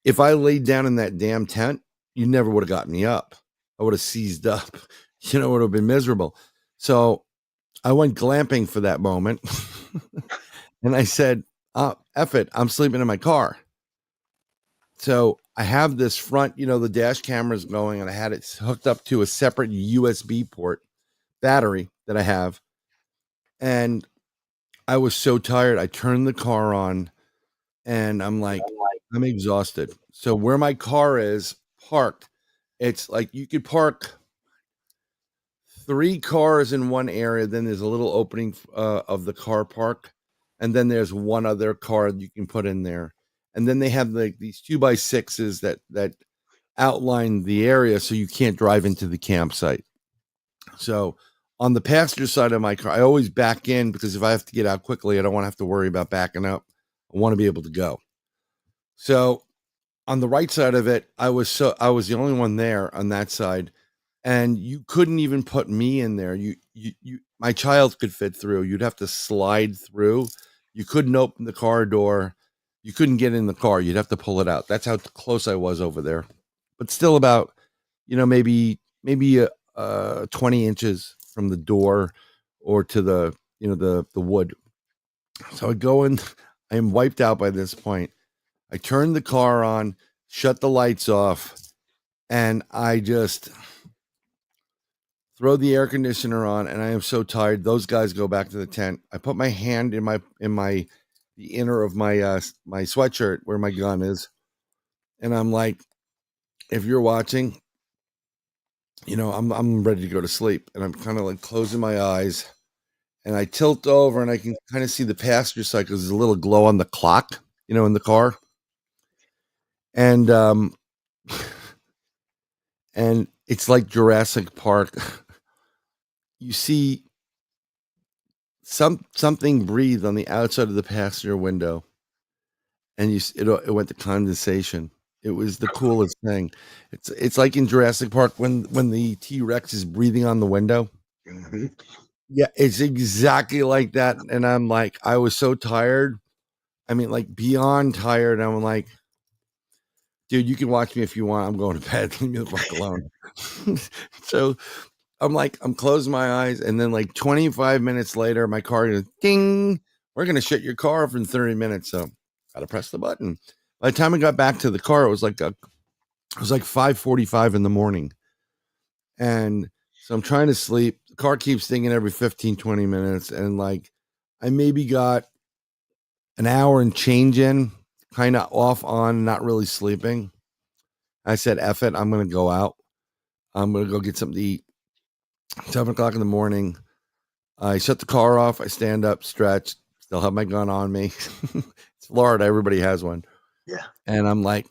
if I laid down in that damn tent, you never would have got me up. I would have seized up. It would have been miserable. So I went glamping for that moment. And I said, F it, I'm sleeping in my car. So I have this front, the dash camera's going, and I had it hooked up to a separate USB port battery that I have. And I was so tired. I turned the car on, and I'm like, I'm exhausted. So where my car is parked, it's like you could park 3 cars in one area. Then there's a little opening of the car park. And then there's one other car you can put in there. And then they have these 2x6s that outline the area so you can't drive into the campsite. So on the passenger side of my car, I always back in because if I have to get out quickly, I don't want to have to worry about backing up. I want to be able to go. So on the right side of it, I was the only one there on that side. And you couldn't even put me in there. My child could fit through. You'd have to slide through. You couldn't open the car door. You couldn't get in the car. You'd have to pull it out. That's how close I was over there. But still about, maybe 20 inches from the door or to the wood. So I go in. I am wiped out by this point. I turn the car on, shut the lights off, and I just throw the air conditioner on, and I am so tired. Those guys go back to the tent. I put my hand in the inner of my sweatshirt where my gun is, and I'm like, if you're watching, I'm ready to go to sleep, and I'm kind of like closing my eyes, and I tilt over, and I can kind of see the passenger side because there's a little glow on the clock, in the car, and and it's like Jurassic Park. You see something breathed on the outside of the passenger window, and it went to condensation. It was the coolest thing. It's like in Jurassic Park when the T-Rex is breathing on the window. Mhm. Yeah, it's exactly like that. And I'm like, I was so tired. I mean, like beyond tired. I'm like, dude, you can watch me if you want. I'm going to bed. Leave me the fuck alone. So I'm like, I'm closing my eyes, and then like 25 minutes later, my car goes ding. We're gonna shut your car off in 30 minutes. So gotta press the button. By the time I got back to the car, it was like 5:45 in the morning. And so I'm trying to sleep. The car keeps dinging every 15, 20 minutes. And like I maybe got an hour and change in, kind of off on, not really sleeping. I said, F it, I'm gonna go out. I'm gonna go get something to eat. 7:00 in the morning. I shut the car off. I stand up, stretch, still have my gun on me. It's Florida. Everybody has one. Yeah. And I'm like,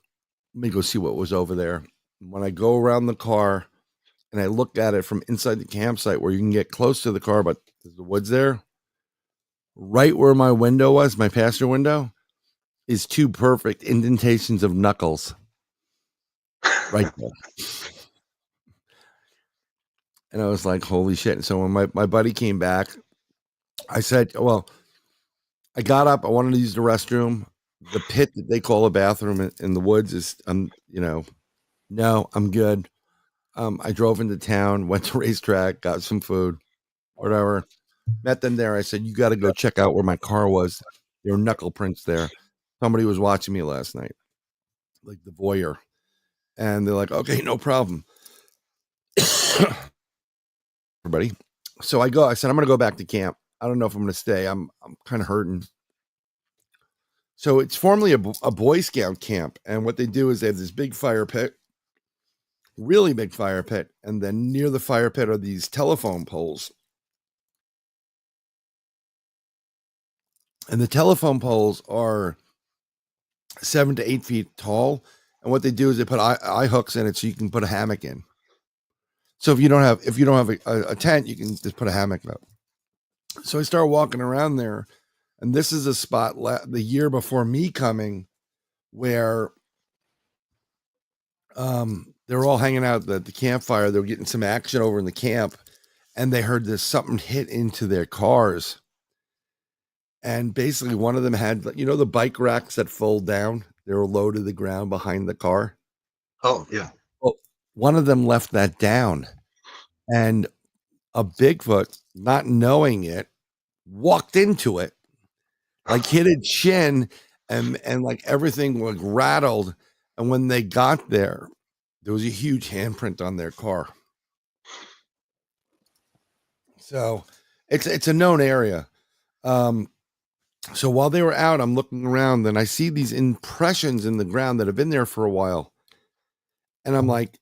let me go see what was over there. When I go around the car and I look at it from inside the campsite where you can get close to the car, but there's the woods there. Right where my window was, my passenger window, is 2 perfect indentations of knuckles. Right there. And I was like, holy shit. And so when my buddy came back, I said, well, I got up. I wanted to use the restroom. The pit that they call a bathroom in the woods is, no, I'm good. I drove into town, went to racetrack, got some food, whatever. Met them there. I said, you got to go check out where my car was. There were knuckle prints there. Somebody was watching me last night, like the voyeur. And they're like, okay, no problem. Everybody. So I said, I'm going to go back to camp. I don't know if I'm going to stay. I'm kind of hurting. So it's formerly a Boy Scout camp. And what they do is they have this big fire pit, really big fire pit. And then near the fire pit are these telephone poles. And the telephone poles are 7 to 8 feet tall. And what they do is they put eye hooks in it so you can put a hammock in. So if you don't have a tent, you can just put a hammock up. So I start walking around there, and this is a spot the year before me coming where they were all hanging out at the campfire. They were getting some action over in the camp, and they heard this something hit into their cars. And basically one of them had, the bike racks that fold down, they were low to the ground behind the car. Oh, yeah. Well, one of them left that down, and a Bigfoot, not knowing it, walked into it, like hit its shin, and like everything was rattled. And when they got there was a huge handprint on their car. So it's a known area. So while they were out, I'm looking around and I see these impressions in the ground that have been there for a while. And I'm like,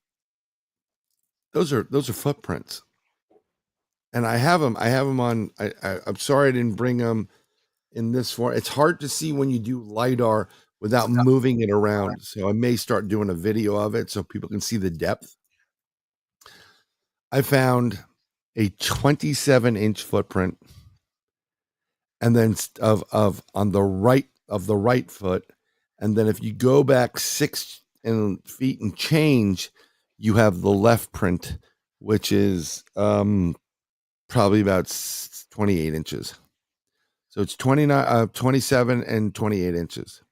those are footprints. And I have them on, I'm sorry I didn't bring them in this form. It's hard to see when you do LiDAR without moving it around. So I may start doing a video of it so people can see the depth. I found a 27-inch footprint, and then of on the right of the right foot. And then if you go back 6 feet and change, you have the left print, which is probably about 28 inches. So it's 27 and 28 inches.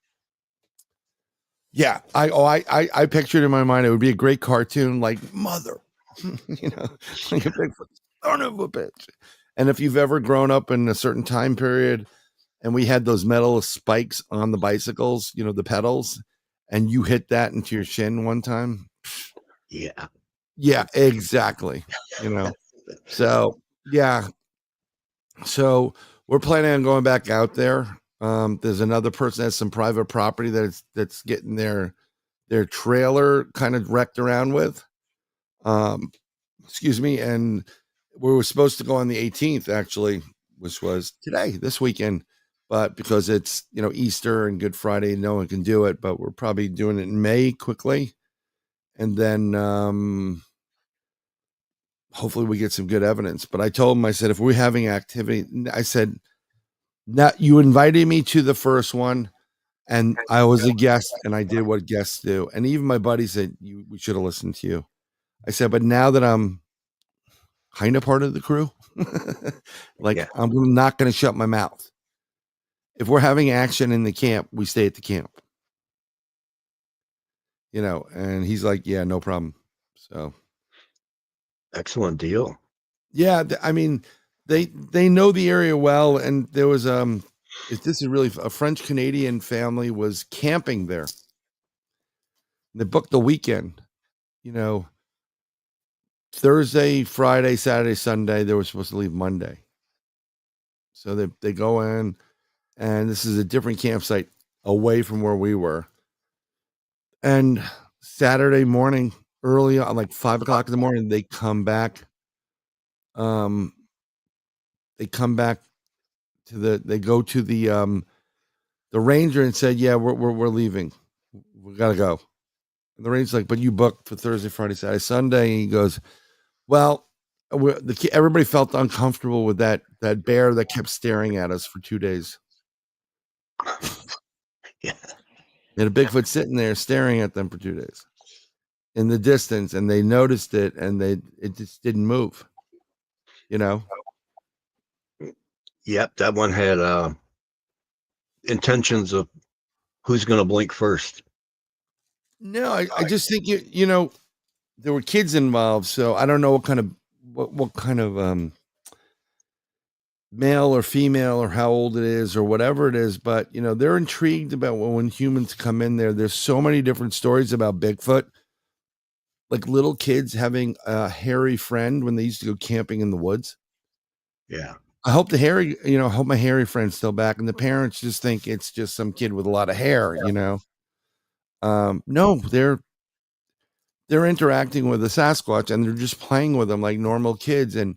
Yeah, I pictured in my mind it would be a great cartoon, like mother, like a Bigfoot, son of a bitch. And if you've ever grown up in a certain time period, and we had those metal spikes on the bicycles, the pedals, and you hit that into your shin one time. Yeah, exactly. So yeah. So we're planning on going back out there. There's another person that has some private property that's getting their trailer kind of wrecked around with. Excuse me. And we were supposed to go on the 18th, actually, which was this weekend. But because it's, Easter and Good Friday, no one can do it. But we're probably doing it in May quickly. And then hopefully we get some good evidence. But I told him, I said, if we're having activity, I said, now you invited me to the first one, and I was a guest, and I did what guests do. And even my buddy said, we should have listened to you. I said, but now that I'm kind of part of the crew, like Yeah. I'm not going to shut my mouth. If we're having action in the camp, we stay at the camp. And he's like, yeah, no problem. So Excellent deal. yeah, I mean, they know the area well, and there was this is really a French Canadian family was camping there. They booked the weekend, Thursday, Friday, Saturday, Sunday. They were supposed to leave Monday, so they go in, and this is a different campsite away from where we were. And Saturday morning, early on, like 5 o'clock in the morning, they come back. They go to the ranger and said, yeah, we're leaving. We gotta go. And the ranger's like, but you booked for Thursday, Friday, Saturday, Sunday. And he goes, well, everybody felt uncomfortable with that bear that kept staring at us for 2 days. Yeah. They had a Bigfoot sitting there staring at them for 2 days in the distance, and they noticed it, and it just didn't move. Yep, that one had intentions of who's going to blink first. No, I just think there were kids involved, so I don't know what kind of male or female or how old it is or whatever it is, but they're intrigued about when humans come in there. There's so many different stories about Bigfoot, like little kids having a hairy friend when they used to go camping in the woods. Yeah. I hope I hope my hairy friend's still back, and the parents just think it's just some kid with a lot of hair. No, they're interacting with a Sasquatch, and they're just playing with them like normal kids. And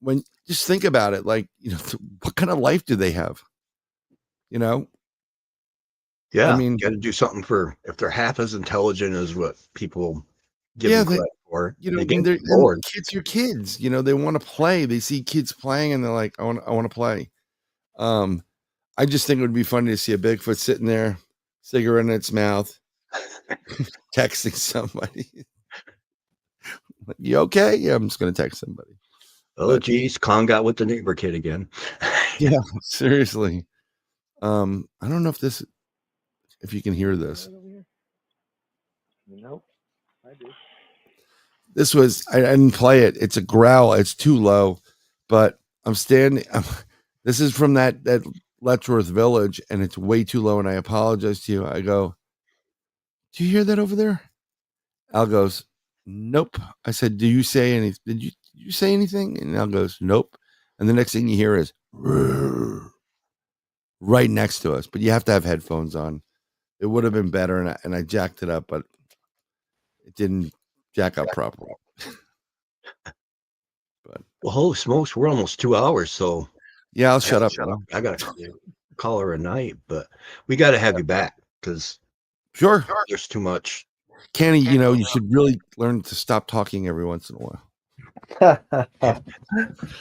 when just think about it, like, what kind of life do they have? Yeah. I mean, you got to do something if they're half as intelligent as what people give them credit for. Kids are kids, they want to play. They see kids playing and they're like, I want to play. I just think it would be funny to see a Bigfoot sitting there, cigarette in its mouth, texting somebody. You okay? Yeah, I'm just going to text somebody. Oh, geez, Kong got with the neighbor kid again. Yeah, seriously. I don't know if you can hear this. Nope, I do. This was, I didn't play it. It's a growl. It's too low, but I'm standing. This is from that Letchworth village, and it's way too low. And I apologize to you. I go, do you hear that over there? Al goes, nope. I said, did you say anything? And Al goes, nope. And the next thing you hear is right next to us, but you have to have headphones on. It would have been better. And I jacked it up, but it didn't jack up properly. But well, holy smokes, we're almost 2 hours. So yeah, I'll shut up. I got to call her a night, but we got to have you back because sure, there's too much. Kenny, you should really learn to stop talking every once in a while.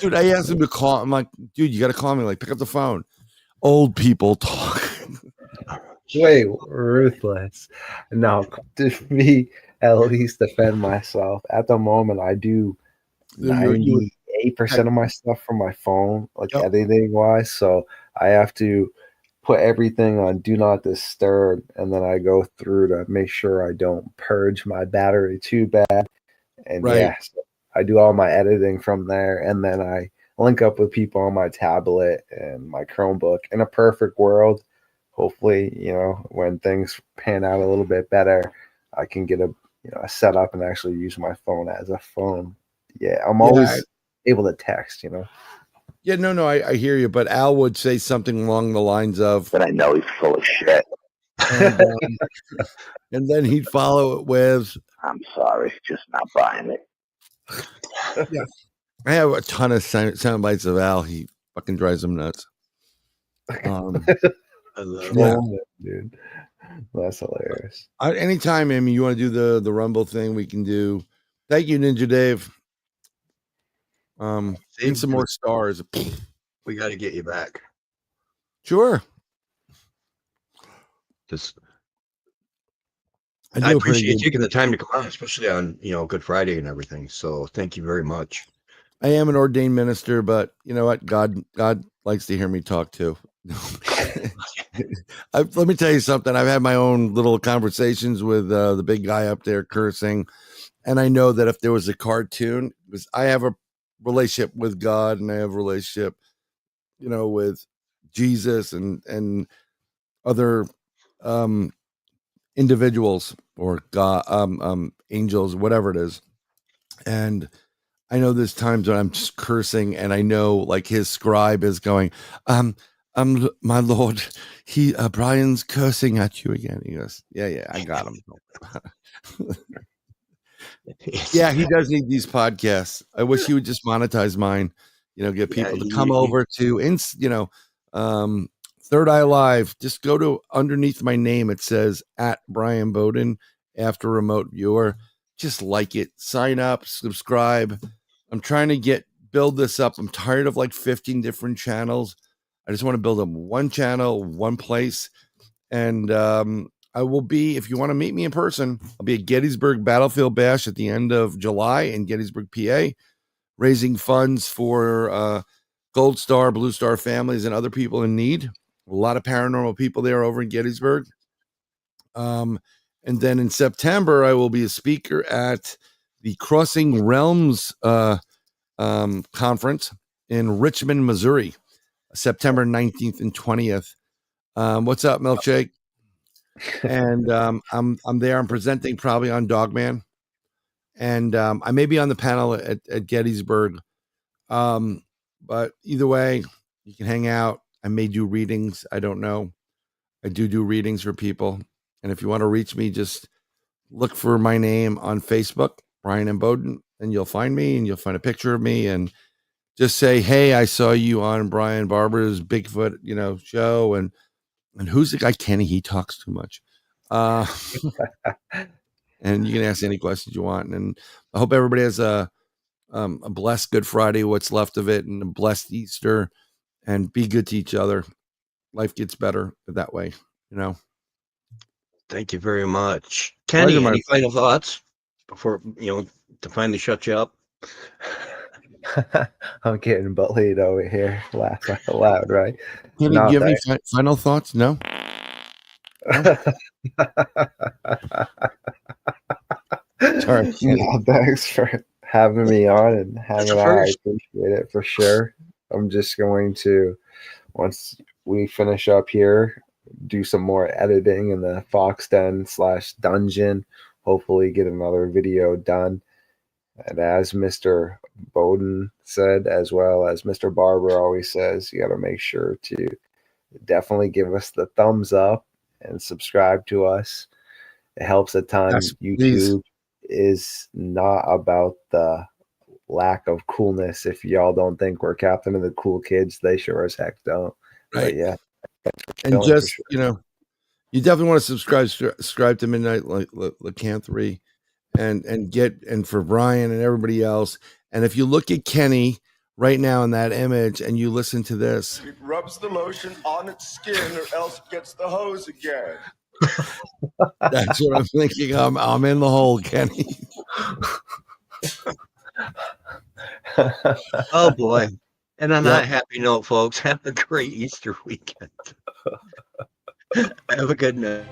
Dude, I asked him to call. I'm like, dude, you got to call me. Like, pick up the phone. Old people talk. Wait, ruthless. No, to me, at least defend myself. At the moment, I do 98% of my stuff from my phone, like editing wise. So I have to put everything on do not disturb, and then I go through to make sure I don't purge my battery too bad. And so I do all my editing from there, and then I link up with people on my tablet and my Chromebook. In a perfect world, hopefully, when things pan out a little bit better, I can get a setup and actually use my phone as a phone. Yeah, I'm always able to text, Yeah, no, I hear you. But Al would say something along the lines of, but I know he's full of shit. And then he'd follow it with, I'm sorry, just not buying it. Yeah. I have a ton of sound bites of Al. He fucking drives him nuts. I love it, dude. That's hilarious. Anytime, Amy, you want to do the Rumble thing, we can do. Thank you, Ninja Dave. Need some more stars. We got to get you back. Sure. Just, I I do a pretty appreciate good. taking the time to come on, especially on Good Friday and everything. So thank you very much. I am an ordained minister, but you know what? God likes to hear me talk too. Let me tell you something. I've had my own little conversations with the big guy up there cursing, and I know that if there was a cartoon, because I have a relationship with God and I have a relationship, with Jesus and other individuals or God, angels, whatever it is, and I know there's times when I'm just cursing, and I know like his scribe is going, my lord, Brian's cursing at you again. He goes, yeah, I got him. Yeah, he does need these podcasts. I wish he would just monetize mine. Get people to come over to Third Eye Live. Just go to underneath my name. It says at Brian Bowden after remote viewer. Just like it, sign up, subscribe. I'm trying to build this up. I'm tired of like 15 different channels. I just want to build up one channel, one place. And I will be, if you want to meet me in person, I'll be at Gettysburg Battlefield Bash at the end of July in Gettysburg, PA, raising funds for Gold Star, Blue Star families and other people in need. A lot of paranormal people there over in Gettysburg. And then in September, I will be a speaker at the Crossing Realms conference in Richmond, Missouri, September 19th and 20th. What's up, Milkshake? And I'm there. I'm presenting probably on Dogman, and I may be on the panel at Gettysburg. But either way, you can hang out. I may do readings. I don't know. I do readings for people, and if you want to reach me, just look for my name on Facebook, Brian M. Bowden, and you'll find me, and you'll find a picture of me, and just say, hey, I saw you on Brian Barber's Bigfoot, show, and who's the guy? Kenny, he talks too much. And you can ask any questions you want, and I hope everybody has a blessed Good Friday, what's left of it, and a blessed Easter, and be good to each other. Life gets better that way, Thank you very much. Kenny, Pleasure, any final thoughts before, to finally shut you up? I'm getting bullied over here. Laugh out loud, right? Can you give me final thoughts? No. Sorry. No, thanks for having me on and hanging out. I appreciate it for sure. I'm just going to, once we finish up here, do some more editing in the Fox Den / dungeon. Hopefully get another video done. And as Mr. Bowden said, as well as Mr. Barber always says, you got to make sure to definitely give us the thumbs up and subscribe to us. It helps a ton. Yes, YouTube please. is not about the lack of coolness. If y'all don't think we're Captain of the Cool Kids, they sure as heck don't. Right. But yeah. And just, you definitely want to subscribe to Midnight Lycanthropy and for Brian and everybody else. And if you look at Kenny right now in that image and you listen to this, it rubs the lotion on its skin or else it gets the hose again. That's what I'm thinking. I'm in the hole, Kenny. Oh boy. And on that happy note, folks, have a great Easter weekend. Have a good night.